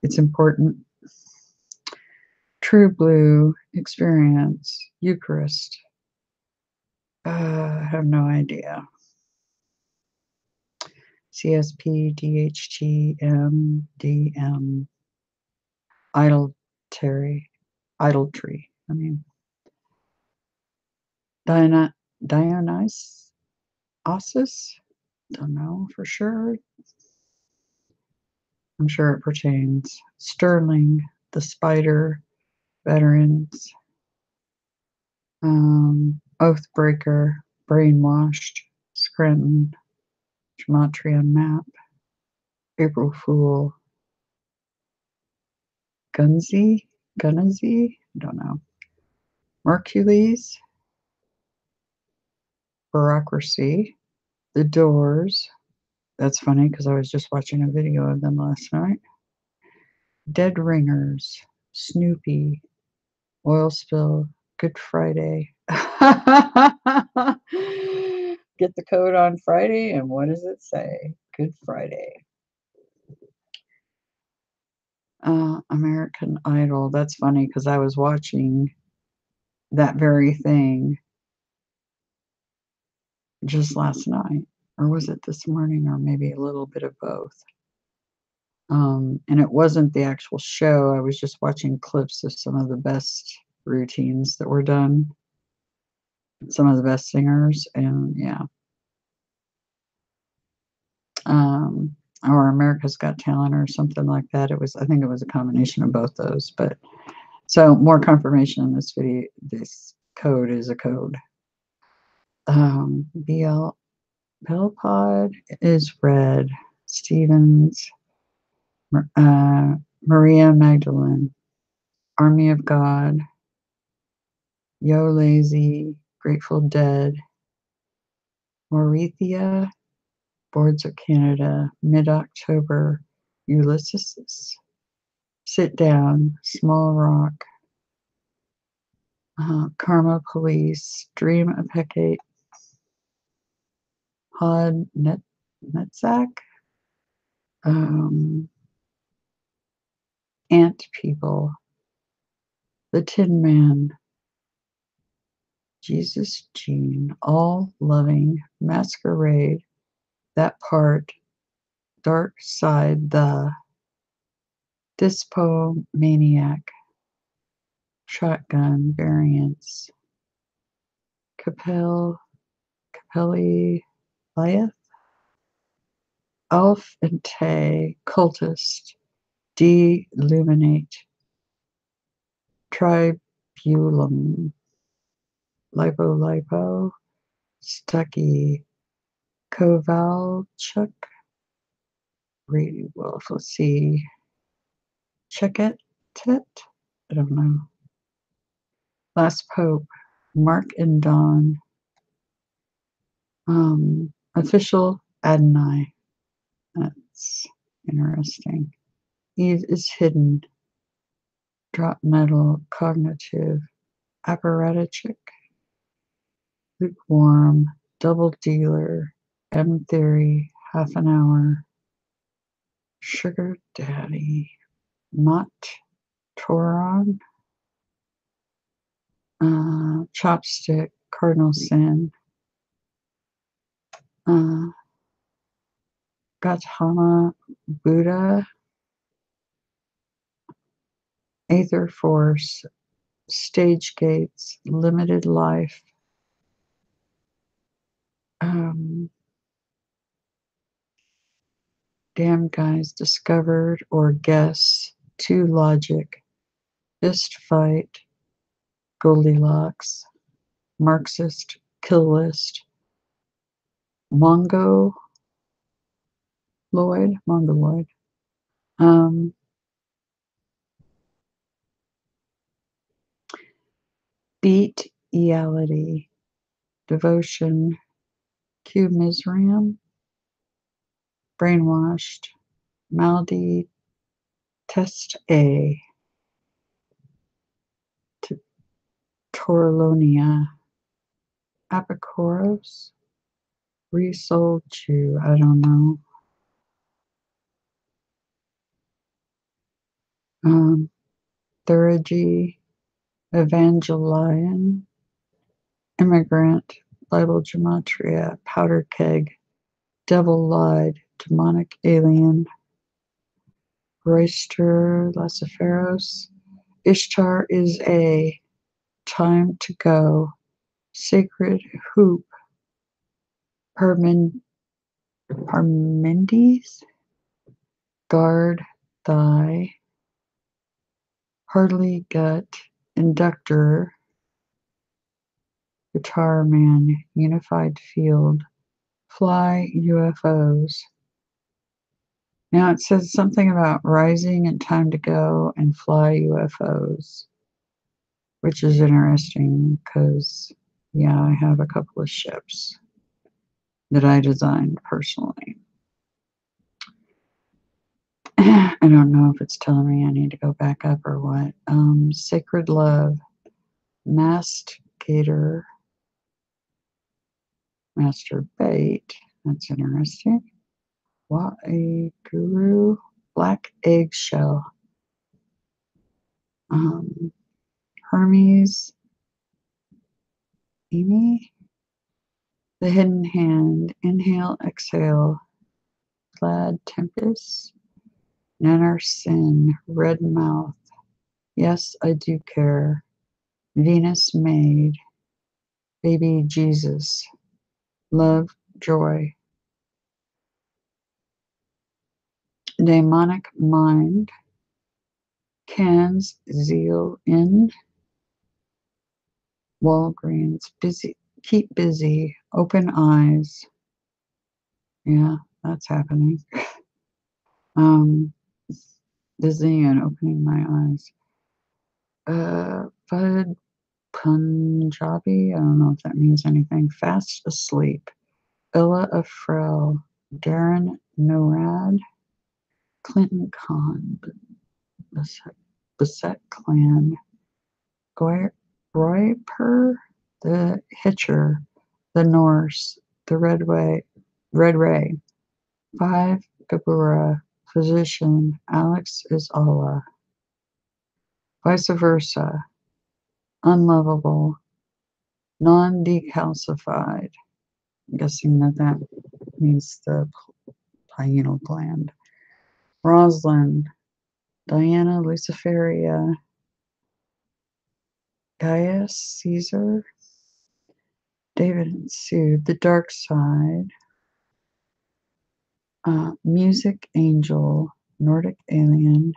it's important. True Blue, Experience, Eucharist. I have no idea. CSP, DHT, MDM, Idolatry. I mean, Dionysus, don't know for sure. I'm sure it pertains. Sterling, The Spider, Veterans, Oathbreaker, Brainwashed, Scranton, Gematria map. April Fool. Gunzy? Gunnazy? I don't know. Mercules. Bureaucracy. The Doors. That's funny because I was just watching a video of them last night. Dead Ringers. Snoopy. Oil Spill. Good Friday. Get the code on Friday, and what does it say? Good Friday. American Idol. That's funny because I was watching that very thing just last night. Or was it this morning, or maybe a little bit of both? And it wasn't the actual show. I was just watching clips of some of the best routines that were done. Some of the best singers, and yeah. Or America's Got Talent or something like that. I think it was a combination of both those. But so more confirmation in this video. This code is a code. Bell Pod is red. Stevens, Maria Magdalene, Army of God, Yo Lazy, Grateful Dead, Maurithia, Boards of Canada, Mid-October, Ulysses, Sit Down, Small Rock, Karma Police, Dream of Hecate, Hod Netzak, Ant People, The Tin Man, Jesus Gene, All Loving, Masquerade, That Part, Dark Side, The Dispo Maniac, Shotgun Variants, Capelli Lieth, Alf and Tay, Cultist, Deluminate, Tribulum, Lipo, Stucky, Kovalchuk, Brady Wolf, let's see, Check It, I don't know. Last Pope, Mark and Dawn, Official Adonai, that's interesting. Eve is Hidden, Drop Metal, Cognitive, Apparatchik, Lukewarm, Double Dealer, M Theory, Half an Hour, Sugar Daddy, Mott Toron, Chopstick, Cardinal Sin, Gautama Buddha, Aether Force, Stage Gates, Limited Life, Damn Guys Discovered or Guess, Two Logic, Fist Fight, Goldilocks, Marxist Kill List, Mongoloid, Beat Reality, Devotion, Q Misrium, Brainwashed, Maldi, Test A, Torlonia, Apicoros, Resold Jew, I don't know. Thurgy, Evangelion, Immigrant, Bible Gematria, Powder Keg, Devil Lied, Demonic Alien, Royster, Laciferos, Ishtar is a Time to Go, Sacred Hoop, Parmenides, Guard Thigh, Hardly Gut, Inductor, Guitar Man, Unified Field, fly UFOs. Now it says something about rising and time to go and fly UFOs, which is interesting because, yeah, I have a couple of ships that I designed personally. I don't know if it's telling me I need to go back up or what. Sacred Love, Masked Gator, Master Bait. That's interesting. What a Guru, Black Eggshell, Hermes, Amy, The Hidden Hand, Inhale, Exhale, Glad Tempest, Nanner Sin, Red Mouth, Yes, I Do Care, Venus Maid, Baby Jesus, Love, Joy, Demonic Mind, Cans, Zeal, In, Walgreens, Busy, Keep Busy, Open Eyes. Yeah, that's happening. Busy and opening my eyes. Fud Punjabi, I don't know if that means anything. Fast Asleep, Illa Afrel, Darren Norad, Clinton Khan, Beset Clan, Roy Purr, The Hitcher, The Norse, The Red Ray, Five Gabura, Physician, Alex is Allah, Vice Versa, Unlovable, Non-Decalcified. I'm guessing that means the pineal gland. Rosalind, Diana Luciferia, Gaius Caesar, David and Sue, The Dark Side, Music Angel, Nordic Alien,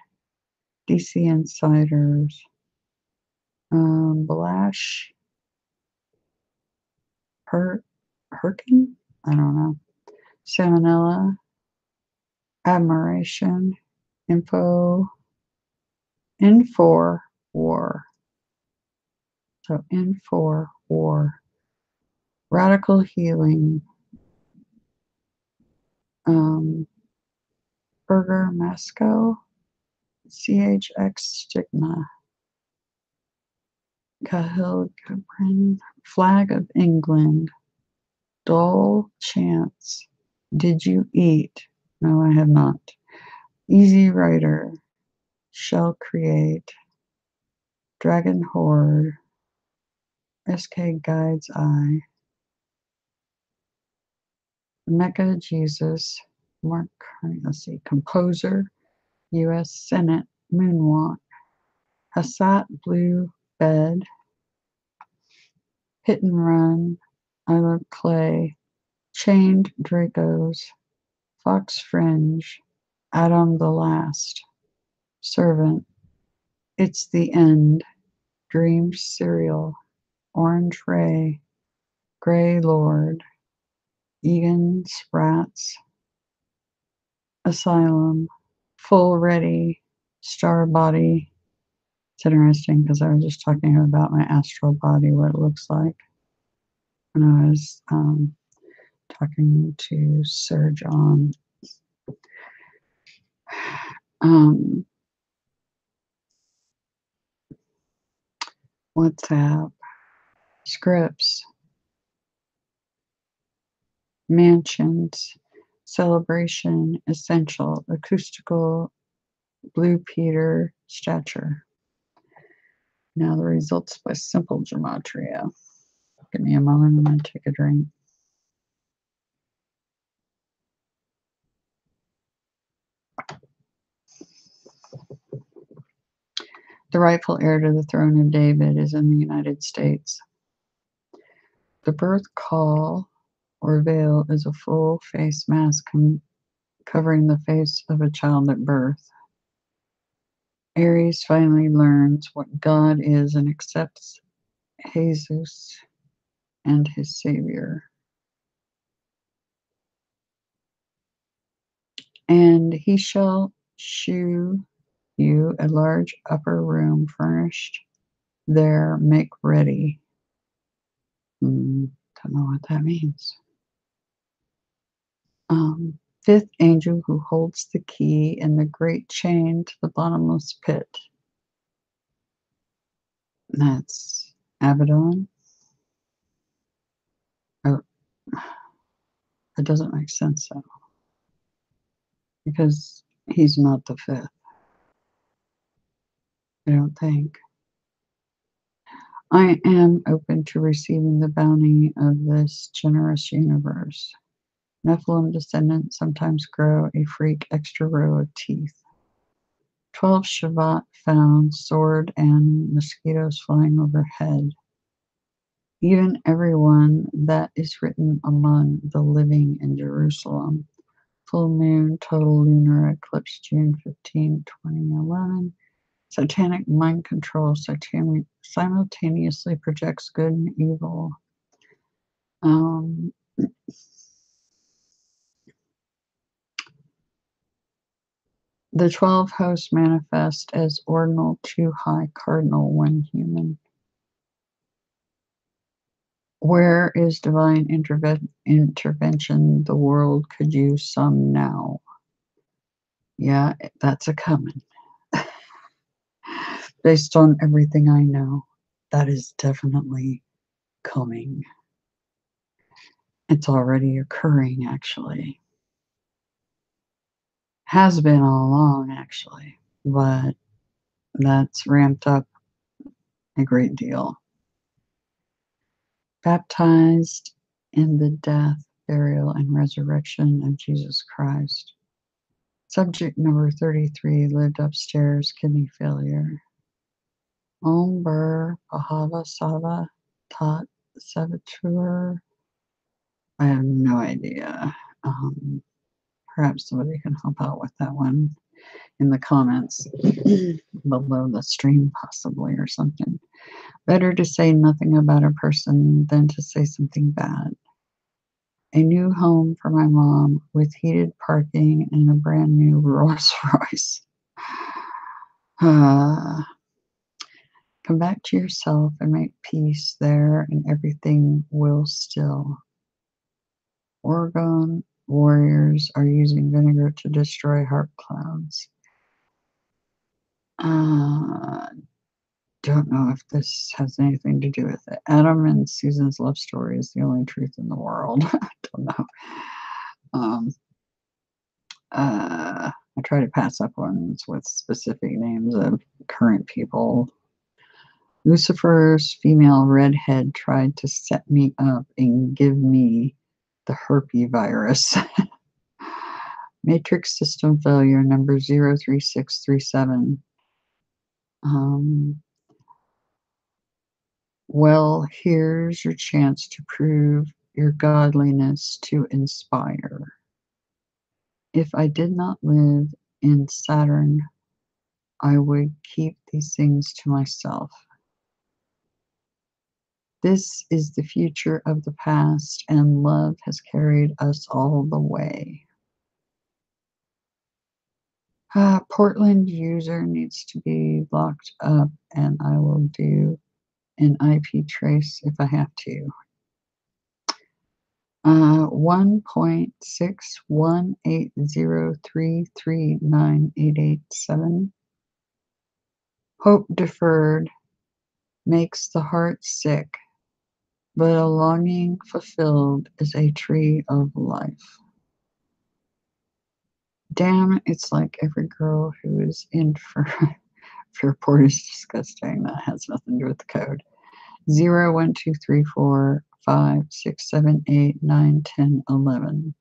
DC Insiders, Blash, Herkin, I don't know, Salmonella, Admiration, Infor War. So Infor War. Radical Healing, Burger Masco, CHX Stigma, Cahill Gabrin, Flag of England, Dull Chance, Did You Eat? No, I have not. Easy Rider, Shall Create, Dragon Horde, SK Guide's Eye, Mecca Jesus, Mark, let's see, Composer, U.S. Senate, Moonwalk, Hassat Blue Bed, Hit and Run, I Love Clay, Chained Dracos, Fox Fringe, Adam the Last, Servant, It's the End, Dream Serial, Orange Ray, Grey Lord, Egan Sprats, Asylum, Full Ready, Star Body. It's interesting because I was just talking about my astral body, what it looks like when I was talking to Sir John. WhatsApp, Scripts, Mansions, Celebration, Essential, Acoustical, Blue Peter, Stature. Now the results by Simple Gematria. Give me a moment, I'm going to take a drink. The rightful heir to the throne of David is in the United States. The birth caul or veil is a full face mask covering the face of a child at birth. Aries finally learns what God is and accepts Jesus and his Savior. And he shall shew you a large upper room furnished there, make ready. Don't know what that means. Fifth angel who holds the key and the great chain to the bottomless pit. That's Abaddon. Oh, it doesn't make sense though, because he's not the fifth. I don't think. I am open to receiving the bounty of this generous universe. Nephilim descendants sometimes grow a freak extra row of teeth. 12 Shabbat found, sword and mosquitoes flying overhead. Even everyone that is written among the living in Jerusalem. Full moon, total lunar eclipse, June 15, 2011. Satanic mind control simultaneously projects good and evil. The 12 hosts manifest as ordinal, too high, cardinal, one human. Where is divine intervention? The world could use some now. Yeah, that's a coming. Based on everything I know, that is definitely coming. It's already occurring, actually. Has been all along, actually, but that's ramped up a great deal. Baptized in the death, burial, and resurrection of Jesus Christ. Subject number 33 lived upstairs, kidney failure. Om Bur Bahava Sava Tat Savitur. I have no idea. Perhaps somebody can help out with that one in the comments below the stream, possibly, or something. Better to say nothing about a person than to say something bad. A new home for my mom with heated parking and a brand new Rolls Royce. Come back to yourself and make peace there, and everything will still. Oregon warriors are using vinegar to destroy harp clouds. Don't know if this has anything to do with it. Adam and Susan's love story is the only truth in the world. I don't know. I try to pass up ones with specific names of current people. Lucifer's female redhead tried to set me up and give me the herpes virus. Matrix system failure number 03637. Well, here's your chance to prove your godliness to inspire. If I did not live in Saturn, I would keep these things to myself. This is the future of the past, and love has carried us all the way. Portland user needs to be locked up, and I will do an IP trace if I have to. 1.6180339887. Hope deferred makes the heart sick, but a longing fulfilled is a tree of life. Damn, it's like every girl who is in for Fairport is disgusting. That has nothing to do with the code. 0, 1, 2, 3, 4, 5, 6, 7, 8, 9, 10, 11.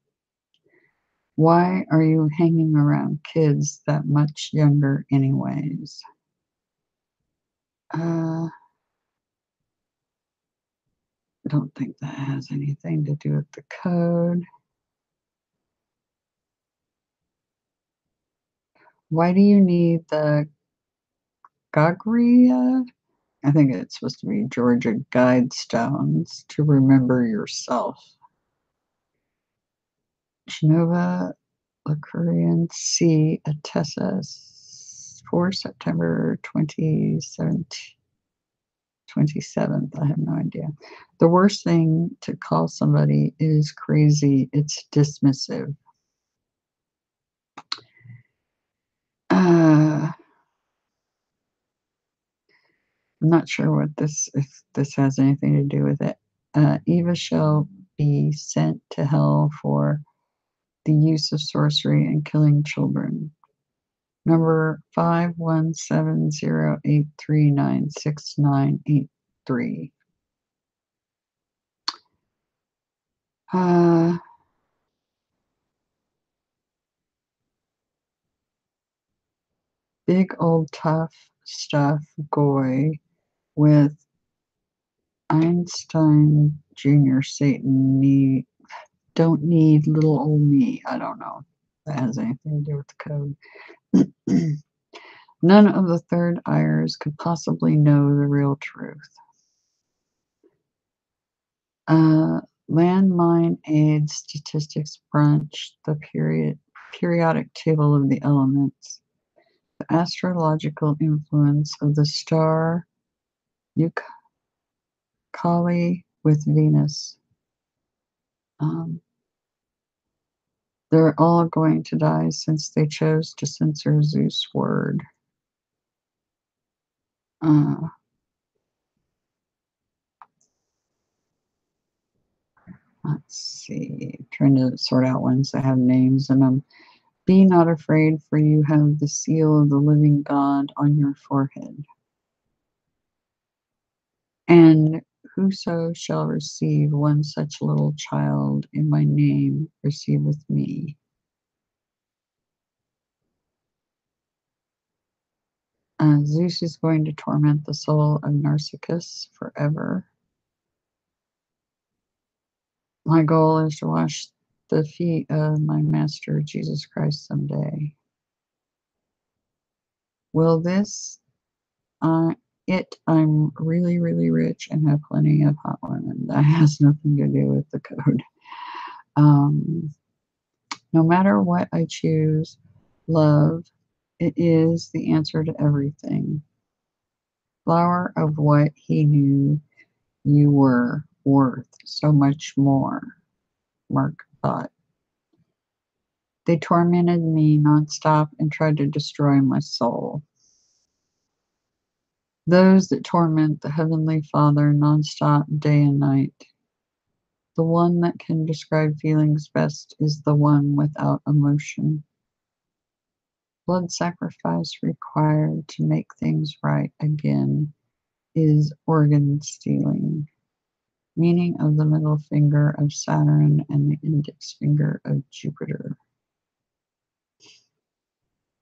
Why are you hanging around kids that much younger anyways? I don't think that has anything to do with the code. Why do you need the Gagria? I think it's supposed to be Georgia Guidestones to remember yourself. Genova Lacurian C. Attessus for September 27th. I have no idea. The worst thing to call somebody is crazy. It's dismissive. I'm not sure what if this has anything to do with it. Eva shall be sent to hell for the use of sorcery and killing children. Number 51708396983. Big old tough stuff goy with Einstein Jr. Satan don't need little old me. I don't know if that has anything to do with the code. None of the third eyers could possibly know the real truth. Landmine AIDS Statistics Brunch, the periodic table of the elements, the astrological influence of the star Kali with Venus. They're all going to die since they chose to censor Zeus' word. Let's see. Trying to sort out ones that have names in them. Be not afraid, for you have the seal of the living God on your forehead. And whoso shall receive one such little child in my name receiveth me. Zeus is going to torment the soul of Narcissus forever. My goal is to wash the feet of my Master Jesus Christ someday. Will this? I'm really, really rich and have plenty of hot women. That has nothing to do with the code. No matter what I choose, love, it is the answer to everything. Flower of what he knew you were worth so much more. Mark thought. They tormented me nonstop and tried to destroy my soul. Those that torment the Heavenly Father nonstop day and night. The one that can describe feelings best is the one without emotion. Blood sacrifice required to make things right again is organ stealing. Meaning of the middle finger of Saturn and the index finger of Jupiter.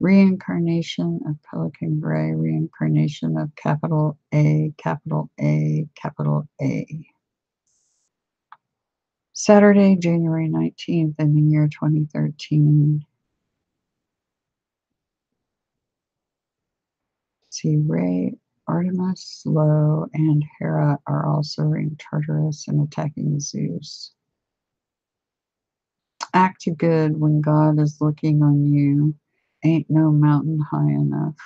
Reincarnation of Pelican Gray, reincarnation of capital A, capital A, capital A. Saturday, January 19th in the year 2013. See, Ray, Artemis, Lo, and Hera are all serving Tartarus and attacking Zeus. Act good when God is looking on you. Ain't no mountain high enough.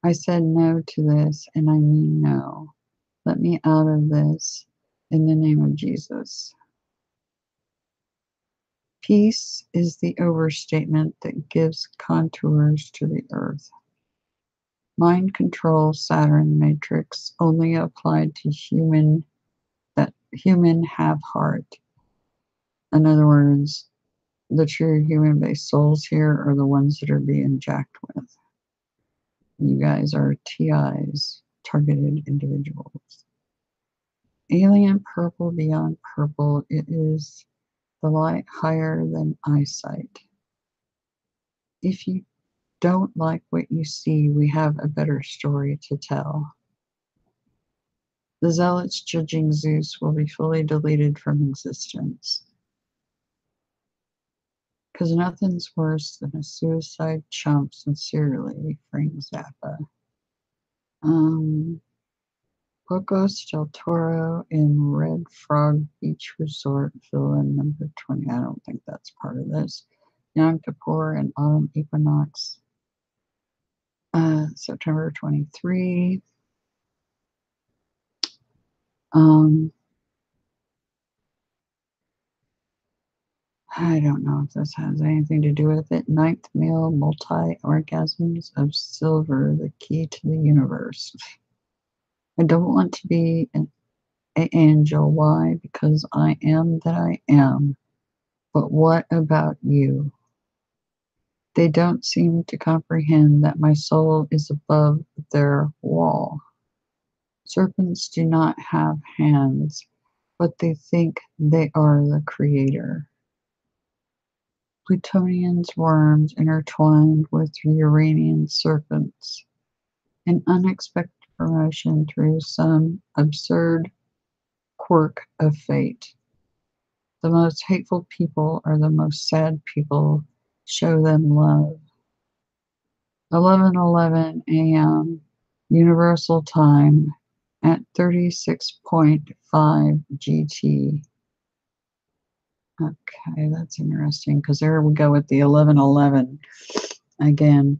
I said no to this, and I mean no. Let me out of this in the name of Jesus. Peace is the overstatement that gives contours to the earth. Mind control Saturn matrix only applied to human have heart. In other words, the true human-based souls here are the ones that are being jacked with. You guys are TIs, targeted individuals. Alien purple beyond purple, it is the light higher than eyesight. If you don't like what you see, we have a better story to tell. The zealots judging Zeus will be fully deleted from existence. Because nothing's worse than a suicide chump, sincerely, Frank Zappa. Pocos del Toro in Red Frog Beach Resort, fill in number 20. I don't think that's part of this. Yom Kippur and autumn equinox. September 23. I don't know if this has anything to do with it. Ninth male multi-orgasms of silver, the key to the universe. I don't want to be an angel. Why? Because I am that I am. But what about you? They don't seem to comprehend that my soul is above their wall. Serpents do not have hands, but they think they are the creator. Plutonian's worms intertwined with Uranian serpents. An unexpected promotion through some absurd quirk of fate. The most hateful people are the most sad people. Show them love. 11:11 a.m. Universal Time at 36.5 GT. Okay, that's interesting because there we go with the 11:11 again.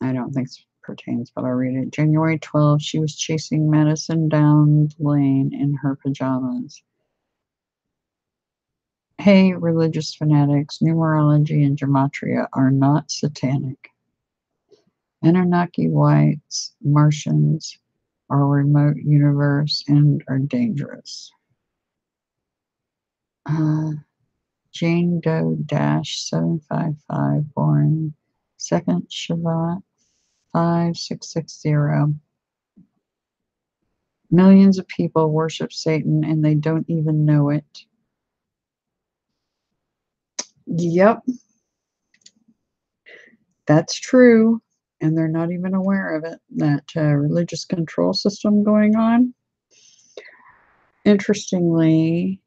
I don't think it pertains, but I'll read it. January 12th, she was chasing Madison down the lane in her pajamas. Hey, religious fanatics, numerology and gematria are not satanic. Anunnaki whites, Martians, are a remote universe and are dangerous. Jane Doe 755, born 2nd Shabbat 5660. Millions of people worship Satan and they don't even know it. Yep, that's true. And they're not even aware of it, that religious control system going on. Interestingly,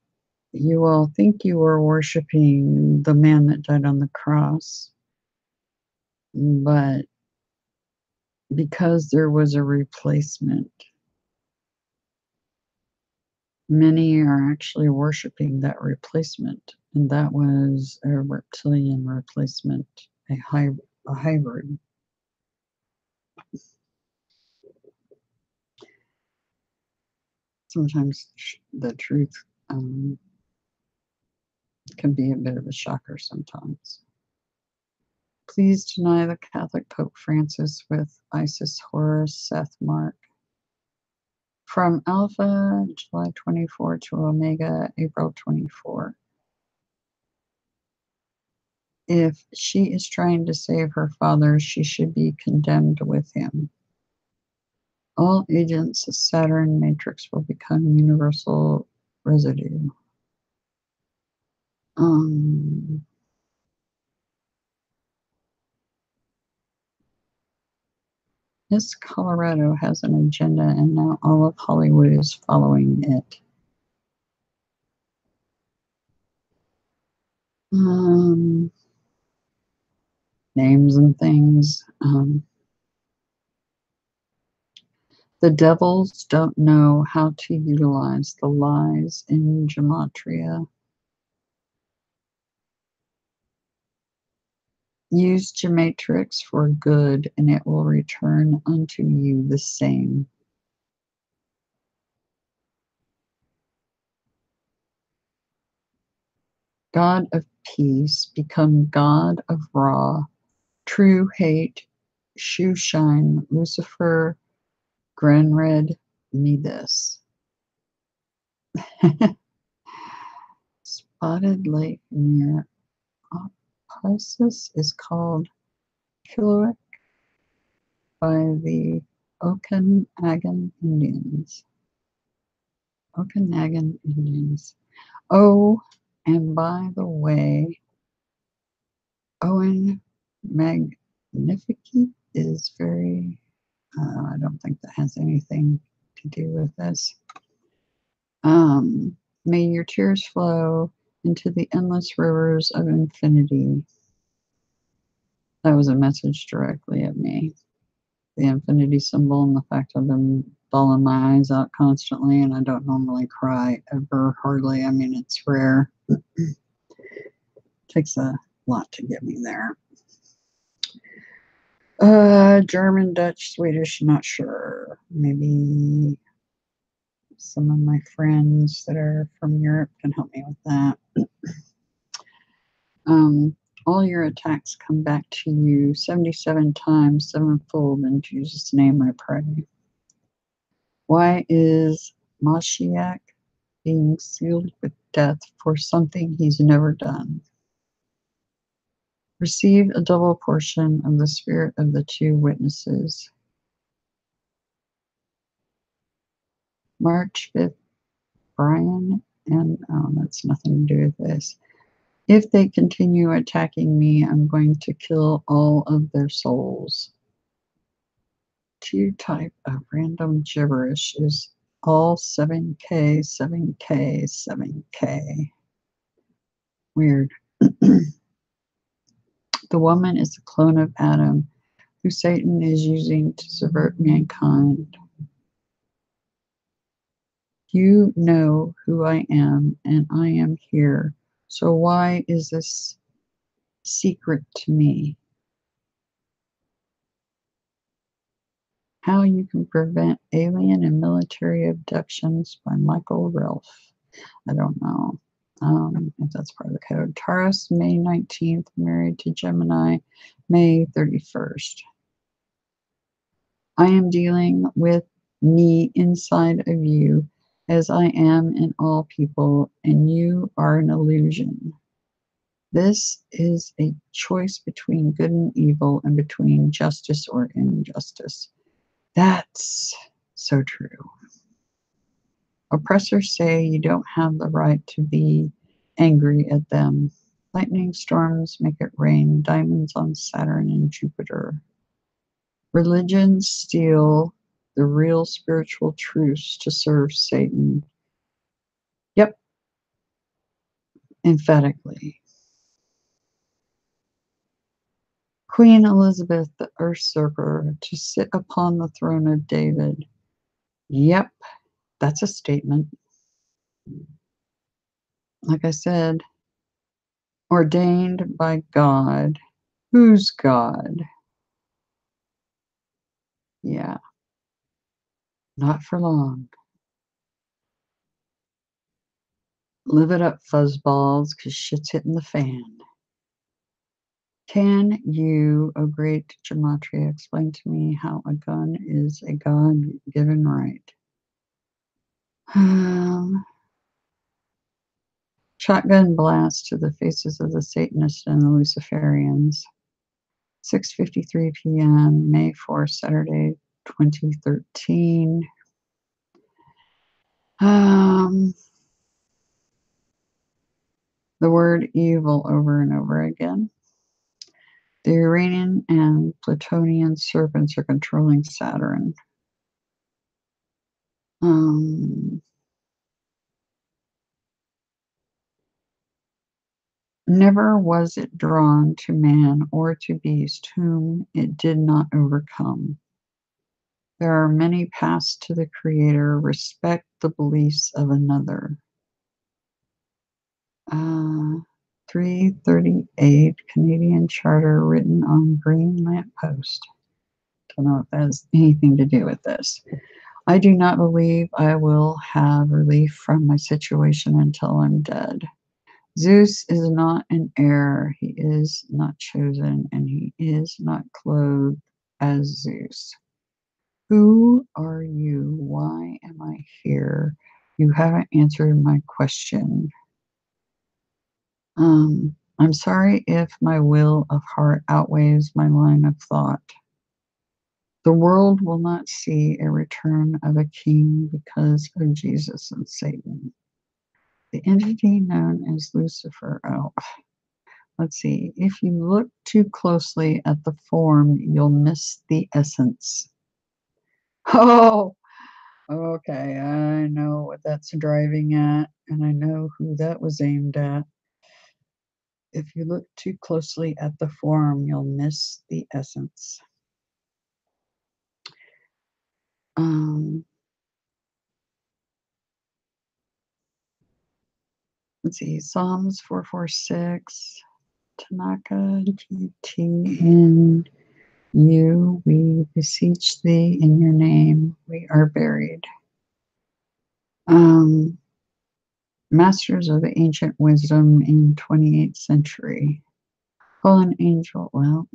you all think you are worshiping the man that died on the cross, but because there was a replacement, many are actually worshiping that replacement, and that was a reptilian replacement, a hybrid. Sometimes the truth can be a bit of a shocker sometimes. Please deny the Catholic Pope Francis with Isis Horus Seth Mark. From Alpha, July 24 to Omega, April 24. If she is trying to save her father, she should be condemned with him. All agents of Saturn matrix will become universal residue. Miss Colorado has an agenda, and now all of Hollywood is following it. Names and things. The devils don't know how to utilize the lies in gematria. Use gematrix for good, and it will return unto you the same. God of peace, become God of Ra. True hate, shoe shine, Lucifer, Granred, me this. Spotted lake near Opelousas is called Kilauea by the Okanagan Indians. Okanagan Indians. Oh, and by the way, Owen Magnificent is very, I don't think that has anything to do with this. May your tears flow into the endless rivers of infinity. That was a message directly at me. the infinity symbol and the fact I've been bawling my eyes out constantly, and I don't normally cry ever, hardly. I mean, it's rare. It takes a lot to get me there. German, Dutch, Swedish, not sure. Maybe some of my friends that are from Europe can help me with that. All your attacks come back to you 77 times, sevenfold. In Jesus' name I pray. Why is Mashiach being sealed with death for something he's never done? Receive a double portion of the spirit of the two witnesses. March 5th, Brian, and that's nothing to do with this. If they continue attacking me, I'm going to kill all of their souls. Type of random gibberish is all 7K, 7K, 7K. Weird. The woman is a clone of Adam, who Satan is using to subvert mankind. You know who I am, and I am here. So why is this secret to me? How you can prevent alien and military abductions by Michael Ralph. I don't know if that's part of the code. Taurus, May 19th, married to Gemini, May 31st. I am dealing with me inside of you as I am in all people, and you are an illusion. This is a choice between good and evil and between justice or injustice. That's so true. Oppressors say you don't have the right to be angry at them. Lightning storms make it rain, diamonds on Saturn and Jupiter. Religions steal the real spiritual truths to serve Satan. Yep, emphatically. Queen Elizabeth, the usurper, to sit upon the throne of David. Yep, that's a statement. Like I said, ordained by God. Who's God? Yeah, not for long. Live it up, fuzzballs, because shit's hitting the fan. Can you, O great gematria, explain to me how a gun is a God-given right? Shotgun blast to the faces of the Satanists and the Luciferians. 6:53 p.m., May 4th, Saturday, 2013. The word evil over and over again. The Uranian and Plutonian serpents are controlling Saturn. Never was it drawn to man or to beast whom it did not overcome. There are many paths to the Creator. Respect the beliefs of another. 338 Canadian Charter written on green lamppost. Don't know if that has anything to do with this. I do not believe I will have relief from my situation until I'm dead. Zeus is not an heir. He is not chosen, and he is not clothed as Zeus. Who are you? Why am I here? You haven't answered my question. I'm sorry if my will of heart outweighs my line of thought. The world will not see a return of a king because of Jesus and Satan. The entity known as Lucifer. Oh, let's see. If you look too closely at the form, you'll miss the essence. Oh, okay. I know what that's driving at, and I know who that was aimed at. If you look too closely at the form, you'll miss the essence. Let's see, Psalms 446, Tanaka, GT, and you, we beseech thee in your name, we are buried. Masters of the ancient wisdom in 28th century. Fallen angel, well,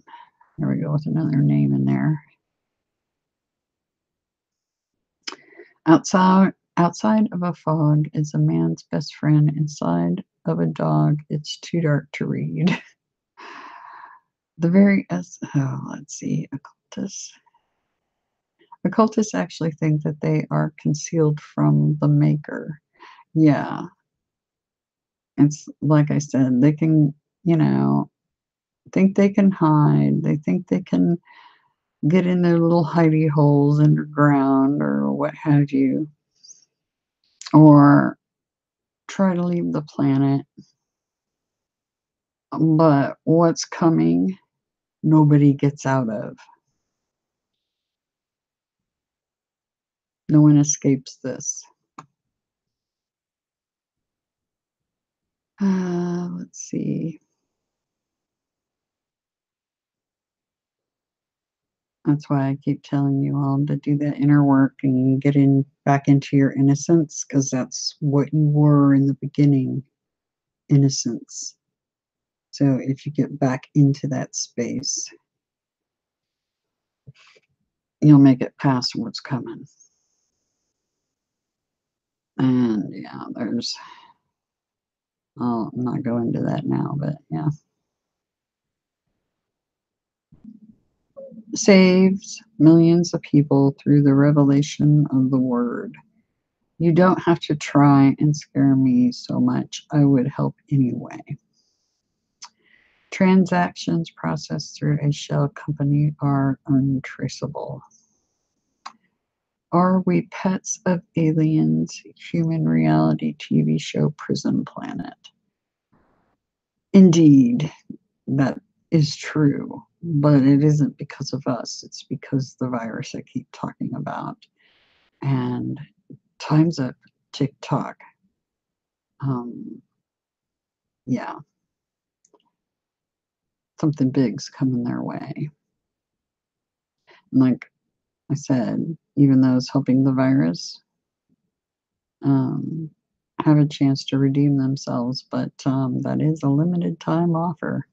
there we go with another name in there. Outside of a fog is a man's best friend. Inside of a dog, it's too dark to read. Let's see, occultists. Occultists actually think that they are concealed from the maker. Yeah. It's like I said, they can, think they can hide. They think they can get in their little hidey holes underground or what have you. Or try to leave the planet. But what's coming, nobody gets out of. No one escapes this. Let's see. That's why I keep telling you all to do that inner work and get back into your innocence, because that's what you were in the beginning, innocence. So if you get back into that space, you'll make it past what's coming. And yeah, I'll not go into that now, but yeah. Saves millions of people through the revelation of the word. You don't have to try and scare me so much. I would help anyway. Transactions processed through a shell company are untraceable. Are we pets of aliens? Human reality TV show Prison Planet. Indeed, that is true, but it isn't because of us. It's because the virus I keep talking about. And time's up, TikTok. Yeah, something big's coming their way. Like I said, even those helping the virus have a chance to redeem themselves, but that is a limited time offer.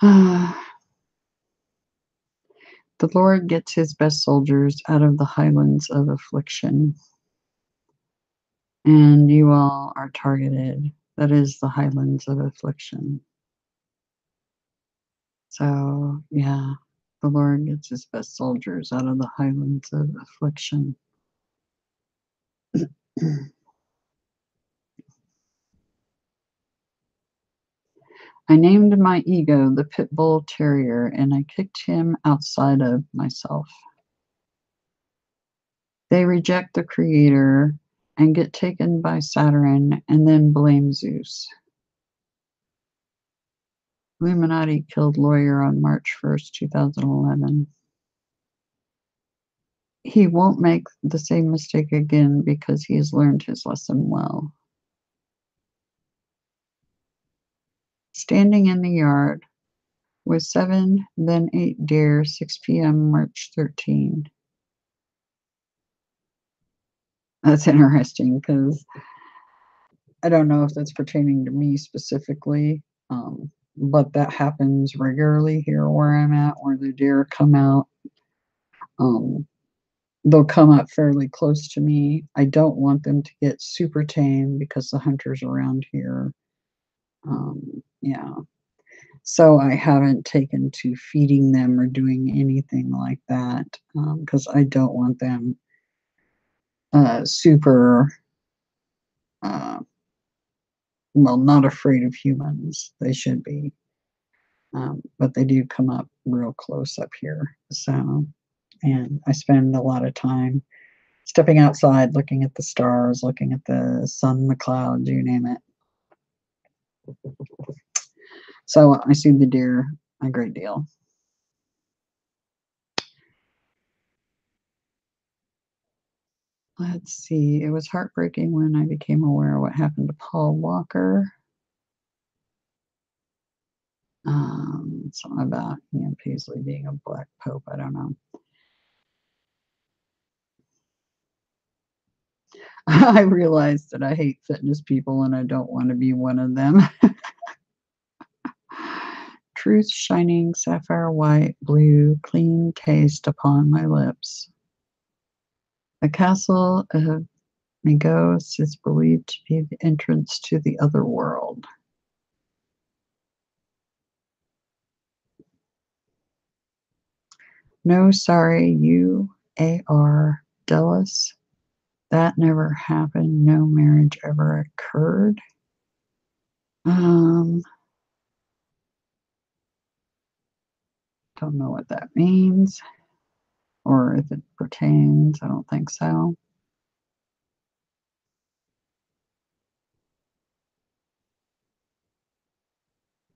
The Lord gets his best soldiers out of the highlands of affliction, and you all are targeted. That is the highlands of affliction. So, yeah, the Lord gets his best soldiers out of the highlands of affliction. I named my ego the pit bull terrier, and I kicked him outside of myself. They reject the creator and get taken by Saturn and then blame Zeus. Illuminati killed lawyer on March 1st, 2011. He won't make the same mistake again because he has learned his lesson well. Standing in the yard with 7, then 8 deer, 6 p.m. March 13. That's interesting because I don't know if that's pertaining to me specifically, but that happens regularly here where I'm at, where the deer come out. They'll come up fairly close to me. I don't want them to get super tame because the hunters around here, yeah. So I haven't taken to feeding them or doing anything like that because I don't want them super, well, not afraid of humans. They should be. But they do come up real close up here. So, and I spend a lot of time stepping outside, looking at the stars, looking at the sun, the clouds, you name it. So I see the deer a great deal. Let's see. It was heartbreaking when I became aware of what happened to Paul Walker. Something about Ian Paisley being a black pope. I don't know. I realized that I hate fitness people and I don't want to be one of them. Truth shining sapphire white, blue, clean taste upon my lips. The castle of Migos is believed to be the entrance to the other world. No, sorry, you A.R. Dulles. That never happened. No marriage ever occurred. Don't know what that means or if it pertains. I don't think so.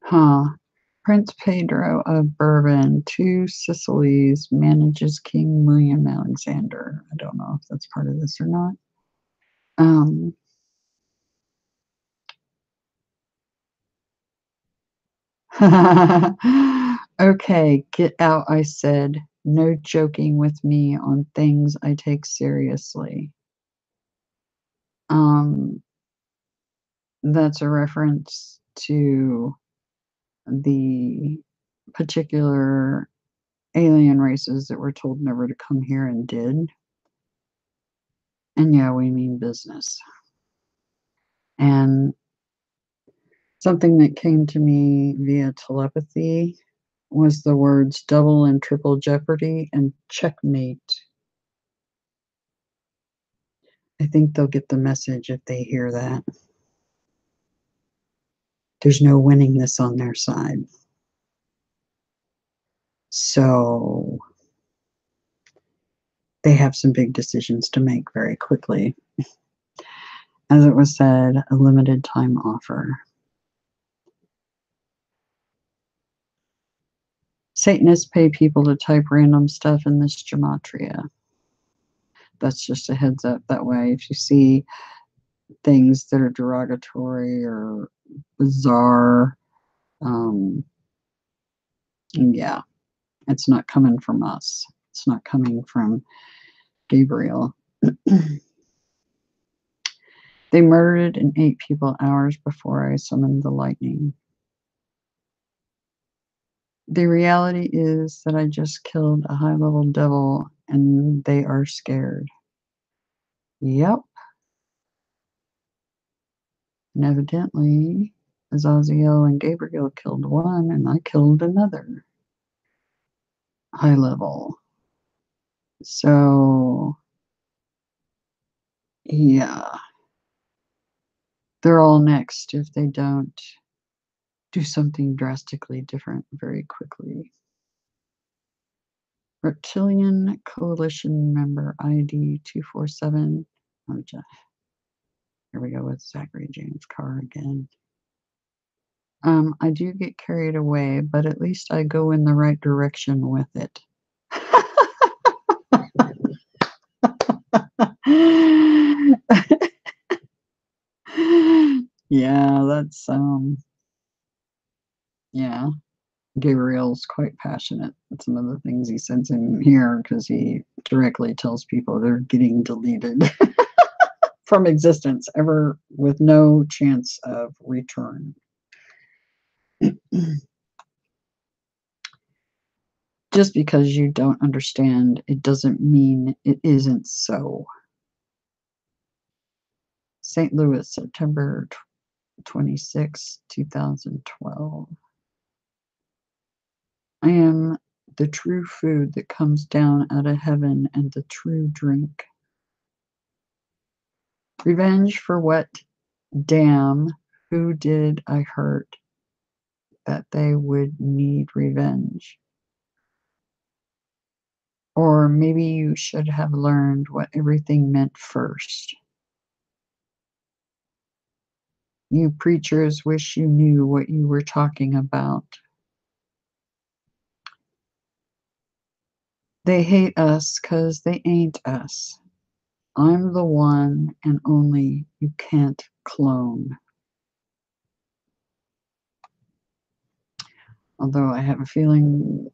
Huh. Prince Pedro of Bourbon to Sicilies manages King William Alexander. I don't know if that's part of this or not. Um, okay, get out, I said. No joking with me on things I take seriously. Um, that's a reference to the particular alien races that were told never to come here and did. And yeah, we mean business. And something that came to me via telepathy was the words double and triple jeopardy and checkmate. I think they'll get the message if they hear that. There's no winning this on their side. So they have some big decisions to make very quickly. As it was said, a limited time offer. Satanists pay people to type random stuff in this gematria. That's just a heads up. That way, if you see things that are derogatory or bizarre, yeah, it's not coming from us. It's not coming from Gabriel. They murdered and ate people hours before I summoned the lightning. The reality is that I just killed a high-level devil and they are scared. Yep. And evidently, Azazel and Gabriel killed one and I killed another high level. So, yeah. They're all next if they don't do something drastically different very quickly. Reptilian Coalition member ID 247. Oh, here we go with Zachary James Carr again. I do get carried away, but at least I go in the right direction with it. Yeah, that's yeah. Gabriel's quite passionate at some of the things he says in here because he directly tells people they're getting deleted from existence ever with no chance of return. Just because you don't understand, it doesn't mean it isn't so. St. Louis, September 26, 2012. I am the true food that comes down out of heaven and the true drink. Revenge for what? Damn, who did I hurt that they would need revenge? Or maybe you should have learned what everything meant first. You preachers wish you knew what you were talking about. They hate us because they ain't us. I'm the one and only you can't clone. Although I have a feeling,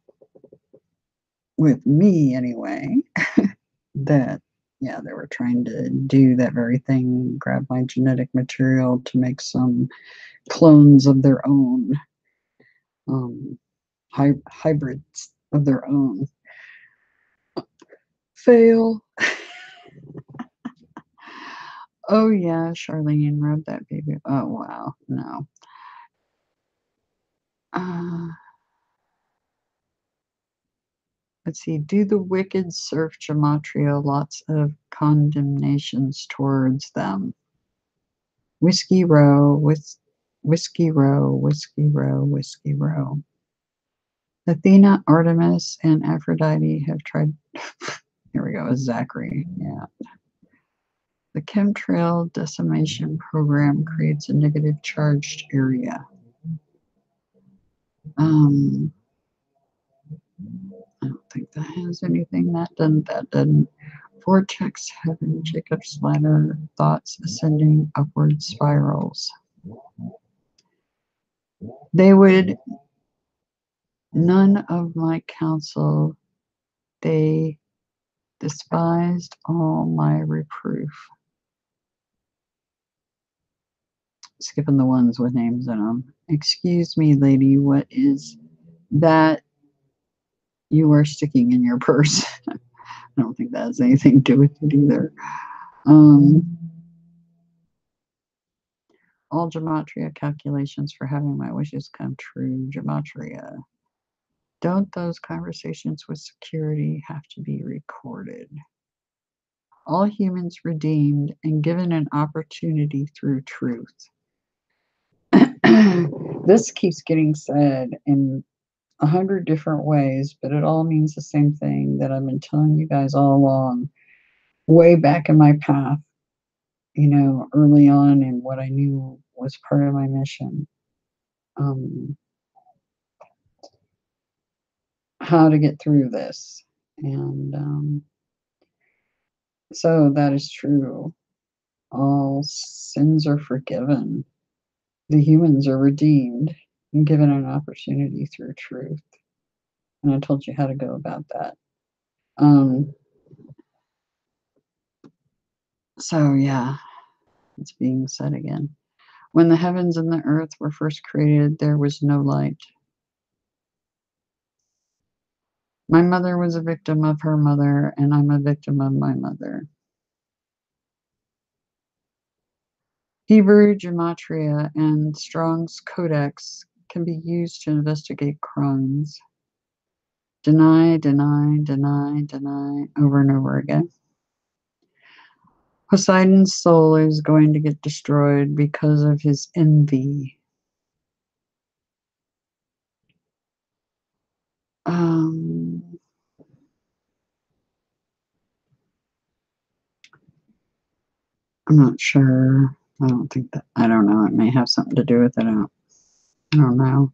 with me anyway, that, yeah, they were trying to do that very thing, grab my genetic material to make some clones of their own, hybrids of their own. Fail. Oh, yeah, Charlene rubbed that baby. Oh, wow, no. Let's see. Do the wicked serve gematria? Lots of condemnations towards them. Whiskey Row, Whiskey Row, Whiskey Row, Whiskey Row. Athena, Artemis, and Aphrodite have tried. Here we go, Zachary. Yeah. The chemtrail decimation program creates a negative charged area. I don't think that has anything. That doesn't. Vortex heaven, Jacob's ladder, thoughts ascending upward spirals. They would, none of my counsel, they despised all my reproof. Skipping the ones with names in them. Excuse me, lady, what is that you are sticking in your purse? I don't think that has anything to do with it either. All gematria calculations for having my wishes come true. Gematria. Don't those conversations with security have to be recorded? All humans redeemed and given an opportunity through truth. This keeps getting said in 100 different ways, but it all means the same thing that I've been telling you guys all along, way back in my path, early on in what I knew was part of my mission. How to get through this. And so that is true. All sins are forgiven. The humans are redeemed and given an opportunity through truth. And I told you how to go about that. So, yeah, it's being said again. When the heavens and the earth were first created, there was no light. My mother was a victim of her mother, and I'm a victim of my mother. Hebrew gematria and Strong's Codex can be used to investigate crimes. Deny, deny, deny, deny, over and over again. Poseidon's soul is going to get destroyed because of his envy. I'm not sure. I don't think that. I don't know. It may have something to do with it. I don't know.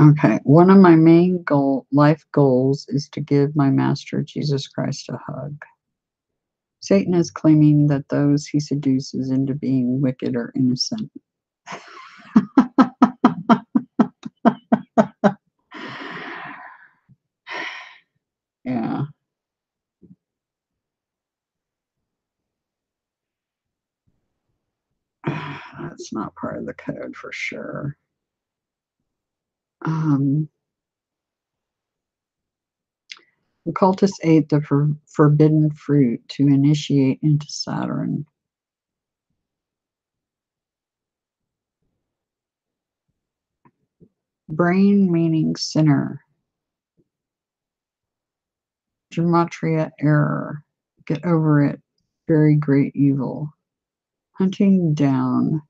Okay. One of my main life goals is to give my master Jesus Christ a hug. Satan is claiming that those he seduces into being wicked or innocent. Yeah. That's not part of the code for sure. Occultists ate the forbidden fruit to initiate into Saturn. Brain meaning sinner. Gematria error. Get over it. Very great evil. Hunting down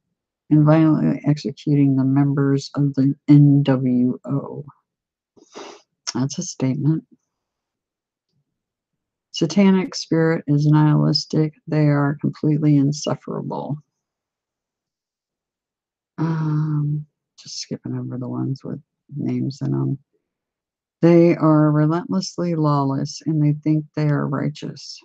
and violently executing the members of the NWO. That's a statement. Satanic spirit is nihilistic. They are completely insufferable. Just skipping over the ones with names in them. They are relentlessly lawless and they think they are righteous.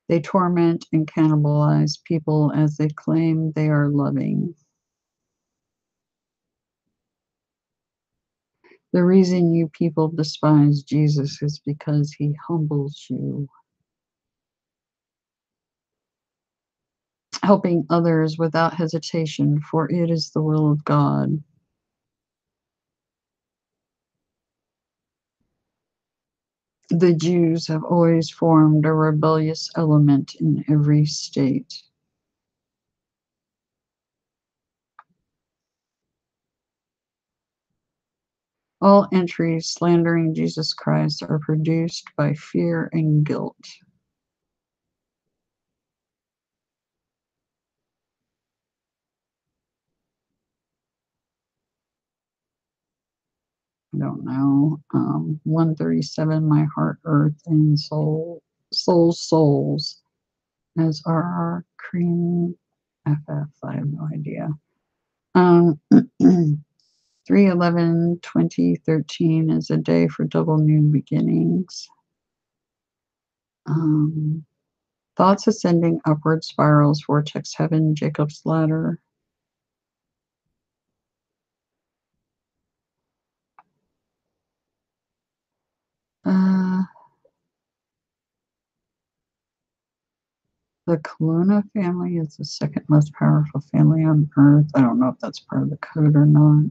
They torment and cannibalize people as they claim they are loving. The reason you people despise Jesus is because he humbles you. Helping others without hesitation, for it is the will of God. The Jews have always formed a rebellious element in every state. All entries slandering Jesus Christ are produced by fear and guilt. I don't know. 137, my heart, earth, and souls, as RR Cream FF. I have no idea. 3/11/2013 is a day for double new beginnings. Thoughts ascending upward spirals, vortex heaven, Jacob's ladder. The Kelowna family is the second most powerful family on earth. I don't know if that's part of the code or not.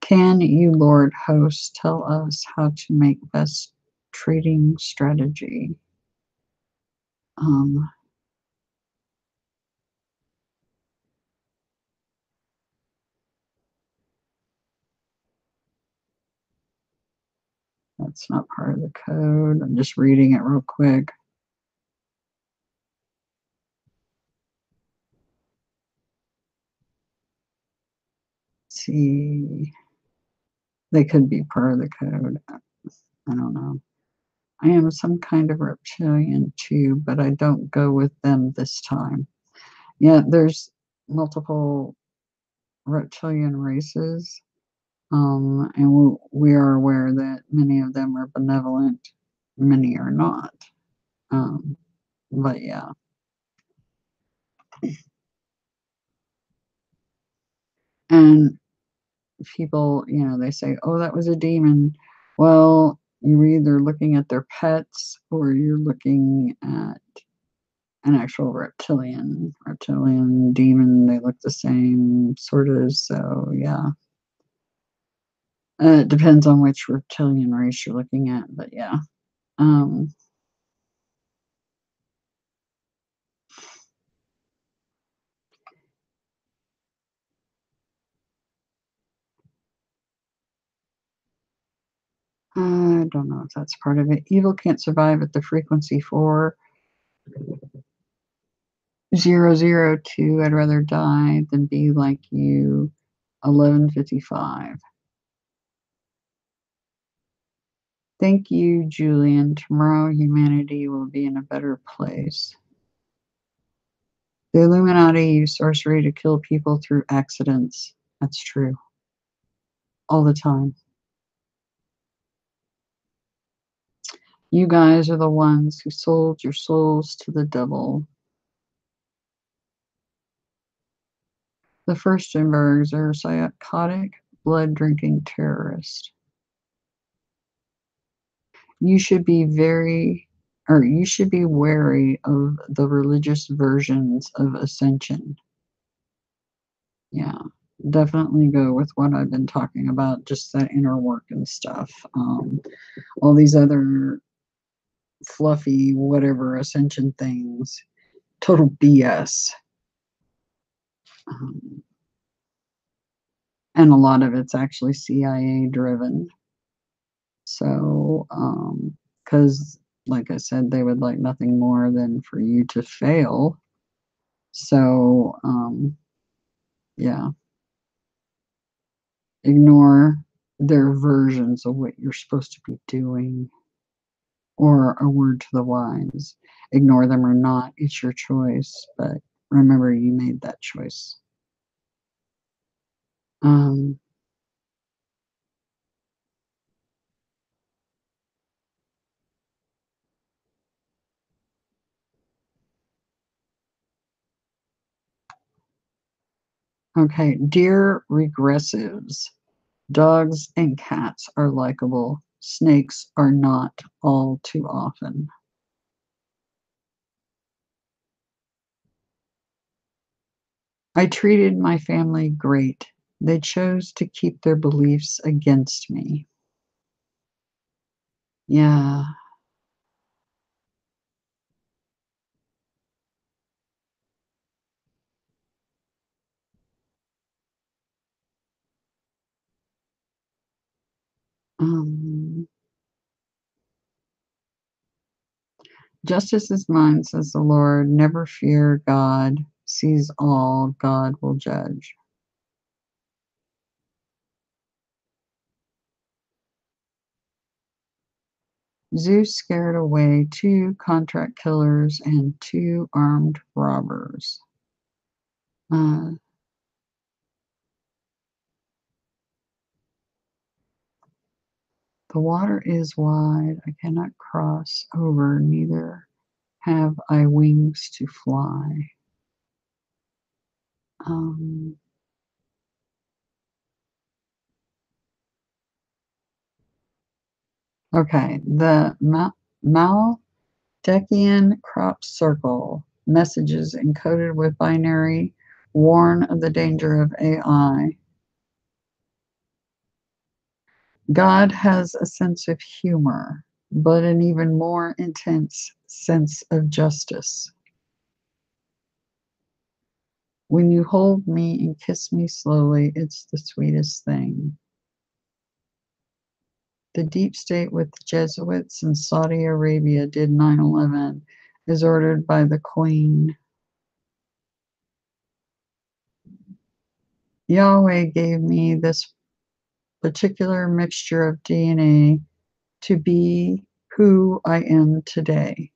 Can you, Lord Host, tell us how to make best trading strategy? That's not part of the code. I'm just reading it real quick. Let's see. They could be part of the code. I don't know. I am some kind of reptilian too, but I don't go with them this time. Yeah, there's multiple reptilian races. And we are aware that many of them are benevolent, many are not. But yeah. And people, they say, oh, that was a demon. Well, you're either looking at their pets or you're looking at an actual reptilian demon. They look the same, sort of. So, yeah. It depends on which reptilian race you're looking at, but yeah. I don't know if that's part of it. Evil can't survive at the frequency 4002. I'd rather die than be like you. 1155. Thank you, Julian. Tomorrow humanity will be in a better place. The Illuminati use sorcery to kill people through accidents. That's true. All the time. You guys are the ones who sold your souls to the devil. The Furstenbergs are psychotic, blood-drinking terrorists. You should be wary of the religious versions of ascension. Yeah, definitely go with what I've been talking about, just that inner work and stuff. All these other fluffy, whatever ascension things, total BS. And a lot of it's actually CIA driven. So, because like I said, they would like nothing more than for you to fail. So, yeah, ignore their versions of what you're supposed to be doing. or a word to the wise. Ignore them or not, it's your choice, but remember you made that choice. Um, okay, dear regressives, dogs and cats are likable. Snakes are not all too often. I treated my family great. They chose to keep their beliefs against me. Yeah. Um, Justice is mine, says the Lord. Never fear. God sees all. God will judge. Zeus scared away 2 contract killers and 2 armed robbers. Uh, the water is wide. I cannot cross over, neither have I wings to fly. Um, okay, the Maldekian crop circle messages encoded with binary warn of the danger of AI. God has a sense of humor, but an even more intense sense of justice. When you hold me and kiss me slowly, it's the sweetest thing. The deep state with the Jesuits in Saudi Arabia did 9/11 is ordered by the Queen. Yahweh gave me this particular mixture of DNA to be who I am today.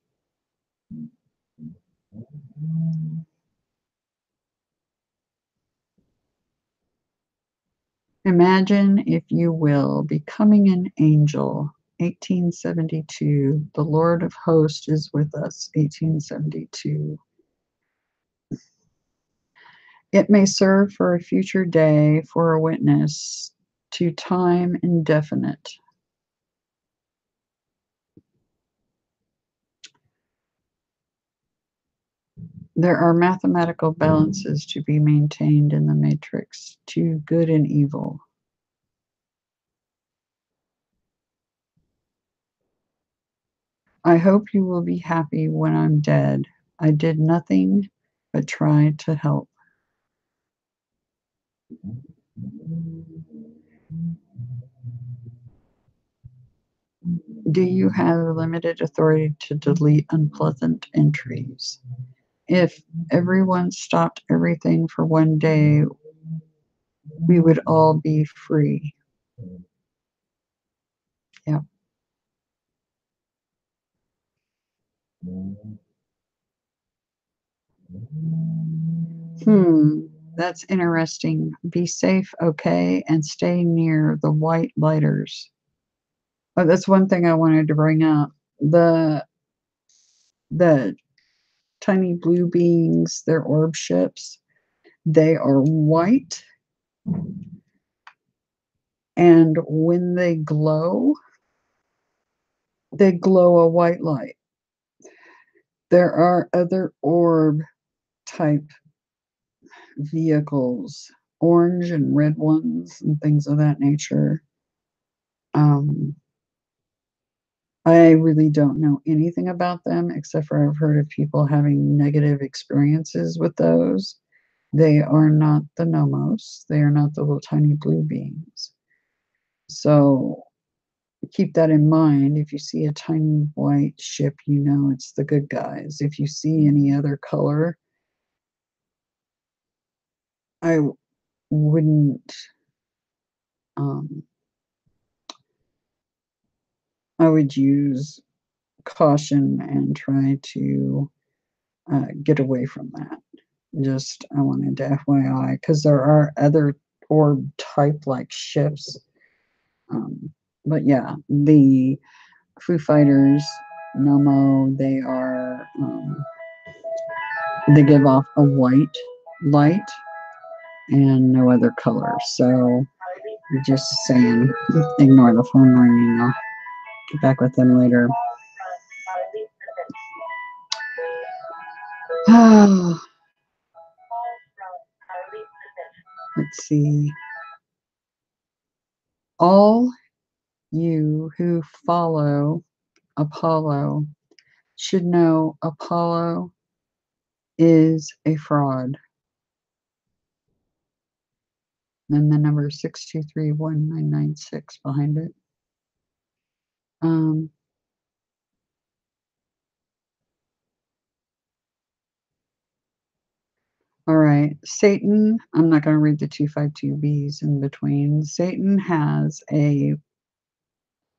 Imagine, if you will, becoming an angel. 1872. The Lord of Hosts is with us. 1872. It may serve for a future day, for a witness to time indefinite. There are mathematical balances to be maintained in the matrix to good and evil. I hope you will be happy when I'm dead. I did nothing but try to help. Do you have limited authority to delete unpleasant entries? If everyone stopped everything for one day, we would all be free. Yeah. That's interesting. Be safe, okay, and stay near the white lighters. Oh, that's one thing I wanted to bring up. The tiny blue beings, they're orb ships. They are white, and when they glow a white light. There are other orb type vehicles, orange and red ones, and things of that nature. Um, I really don't know anything about them except for I've heard of people having negative experiences with those. They are not the nomos, they are not the little tiny blue beings. So keep that in mind. If you see a tiny white ship, you know it's the good guys. If you see any other color, I wouldn't, um, I would use caution and try to get away from that. Just, I wanted to FYI, because there are other orb type like shifts. But yeah, the Foo Fighters, Nomo, they give off a white light and no other color. So just saying, ignore the phone ringing. I'll get back with them later. Let's see. All you who follow Apollo should know Apollo is a fraud. And the number 6231996 behind it. All right, Satan, I'm not going to read the 252Bs in between. Satan has a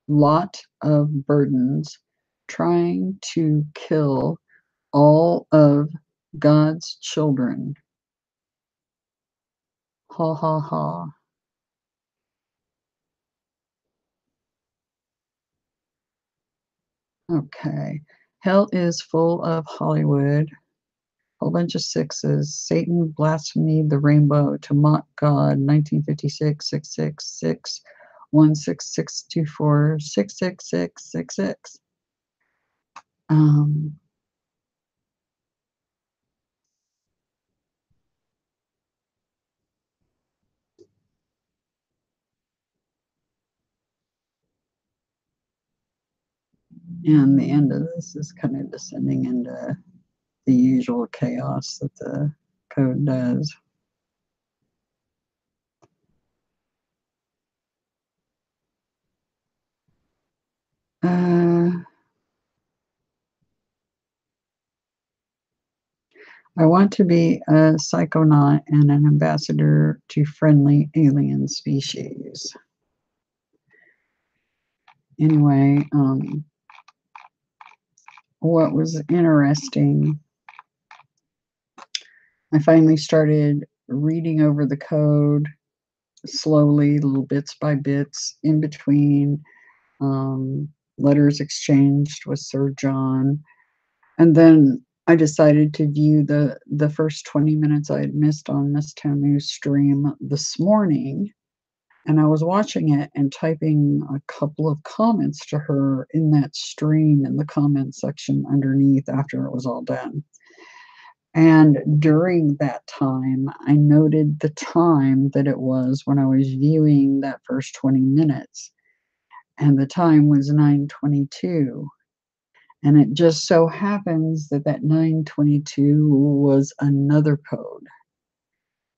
lot of burdens trying to kill all of God's children. Ha ha ha. Okay. Hell is full of Hollywood. Whole bunch of sixes. Satan blasphemed the rainbow to mock God. 1956, 666, 16624, 66666. And the end of this is kind of descending into the usual chaos that the code does. I want to be a psychonaut and an ambassador to friendly alien species. Anyway, what was interesting, I finally started reading over the code slowly, little bits by bits, in between letters exchanged with Sir John. And then I decided to view the first 20 minutes I had missed on Miss Tamu's stream this morning. And I was watching it and typing a couple of comments to her in that stream in the comment section underneath after it was all done. And during that time, I noted the time that it was when I was viewing that first 20 minutes. And the time was 9:22. And it just so happens that that 9:22 was another code.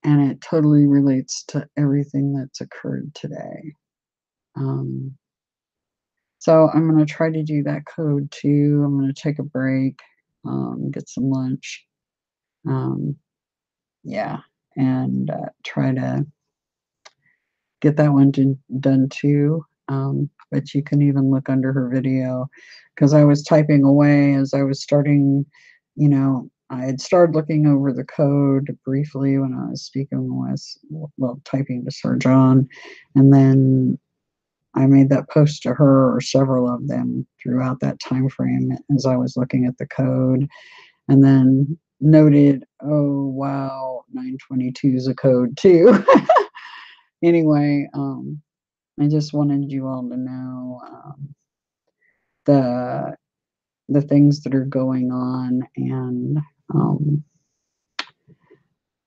And it totally relates to everything that's occurred today. So I'm going to try to do that code too. I'm going to take a break, get some lunch. Yeah, and try to get that one done too. But you can even look under her video, because I was typing away as I was starting, I had started looking over the code briefly when I was speaking with, well, typing to Sir John, and then I made that post to her, or several of them throughout that time frame as I was looking at the code, and then noted, oh wow, 9:22 is a code too. Anyway, I just wanted you all to know the things that are going on, and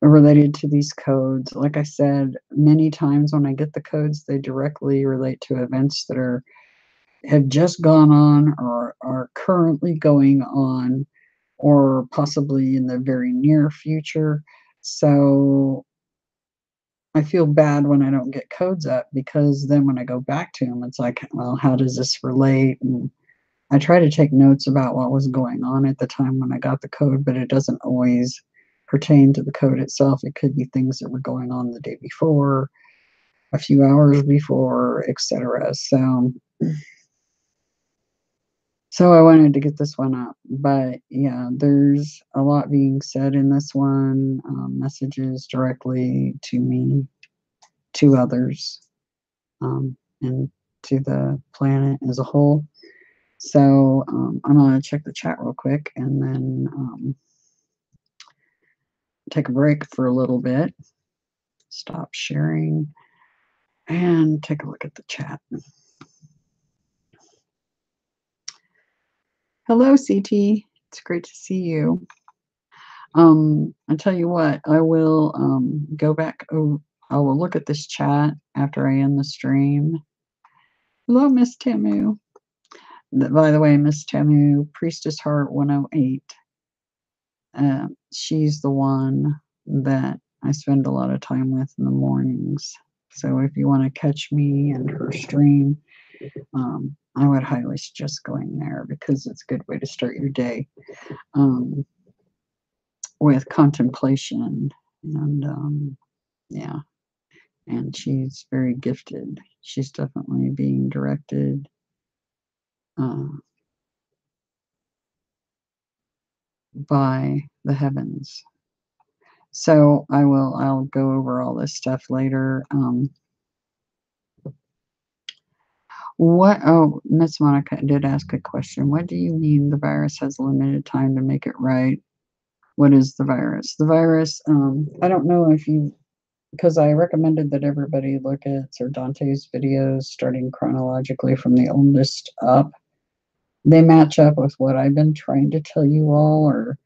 related to these codes. Like I said, many times when I get the codes, they directly relate to events that have just gone on or are currently going on, or possibly in the very near future. So I feel bad when I don't get codes up, because then when I go back to them, it's like, well, how does this relate? And I try to take notes about what was going on at the time when I got the code, but it doesn't always pertain to the code itself. It could be things that were going on the day before, a few hours before, etc. So So I wanted to get this one up, but yeah, there's a lot being said in this one, messages directly to me, to others, and to the planet as a whole. So I'm going to check the chat real quick and then take a break for a little bit, stop sharing, and take a look at the chat. Hello, CT. It's great to see you. I tell you what, I will go back. I will look at this chat after I end the stream. Hello, Miss Tamu. By the way, Miss Tamu, Priestess Heart 108. She's the one that I spend a lot of time with in the mornings. So if you want to catch me and her stream, I would highly suggest going there because it's a good way to start your day with contemplation. And yeah, and she's very gifted. She's definitely being directed by the heavens. So I'll go over all this stuff later. Miss Monica did ask a question. What do you mean the virus has limited time to make it right? What is the virus? The virus, I don't know if you, because I recommended that everybody look at Sir Dante's videos starting chronologically from the oldest up. They match up with what I've been trying to tell you all, or,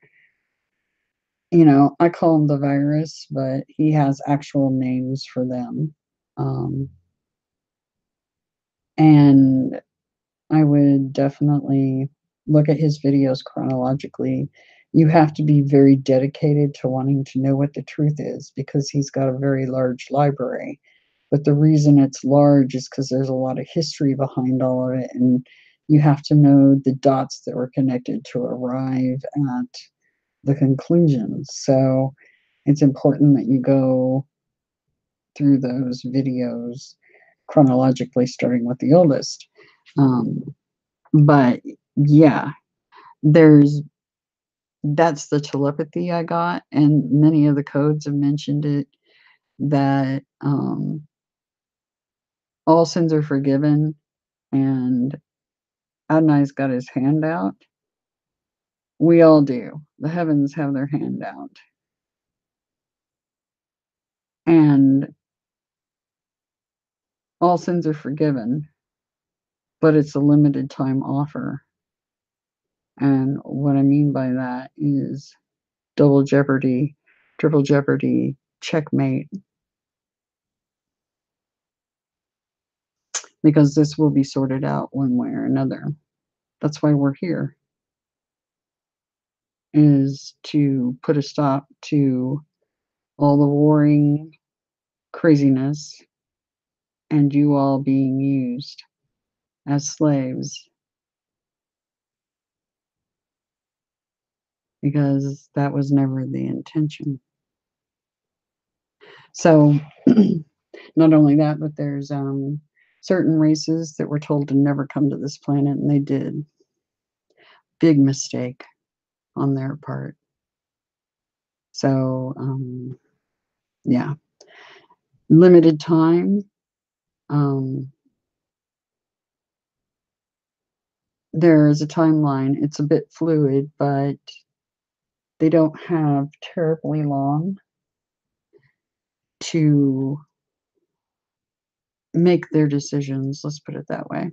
I call him the virus, but he has actual names for them. And I would definitely look at his videos chronologically. You have to be very dedicated to wanting to know what the truth is because he's got a very large library. But the reason it's large is because there's a lot of history behind all of it, and you have to know the dots that were connected to arrive at the conclusions. So it's important that you go through those videos chronologically, starting with the oldest. But yeah, that's the telepathy I got, and many of the codes have mentioned it, that all sins are forgiven, and Adonai's got his hand out. We all do. The heavens have their hand out. And all sins are forgiven, but it's a limited time offer. And what I mean by that is double jeopardy, triple jeopardy, checkmate, because this will be sorted out one way or another. That's why we're here, is to put a stop to all the warring craziness and you all being used as slaves, because that was never the intention. So not only that, but there's certain races that were told to never come to this planet, and they did. Big mistake on their part. So yeah, limited time. There's a timeline. It's a bit fluid, but they don't have terribly long to make their decisions. Let's put it that way.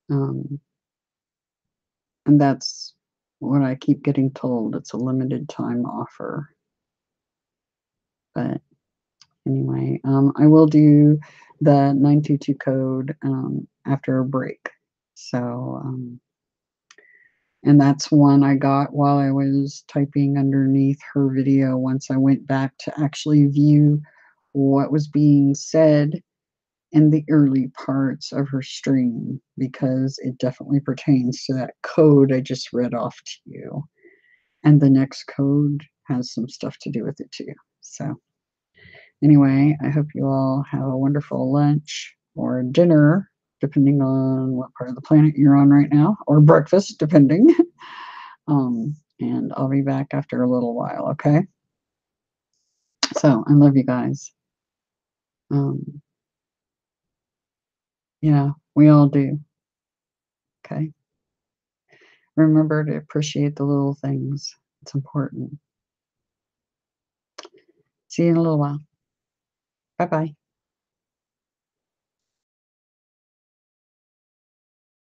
And that's what I keep getting told. It's a limited time offer. But anyway, I will do the 922 code after a break. So, and that's one I got while I was typing underneath her video once I went back to actually view what was being said in the early parts of her stream, because it definitely pertains to that code I just read off to you. And the next code has some stuff to do with it too. So anyway, I hope you all have a wonderful lunch or dinner depending on what part of the planet you're on right now, or breakfast, depending. And I'll be back after a little while, okay? So I love you guys. Yeah, we all do. Okay. Remember to appreciate the little things. It's important. See you in a little while. Bye bye.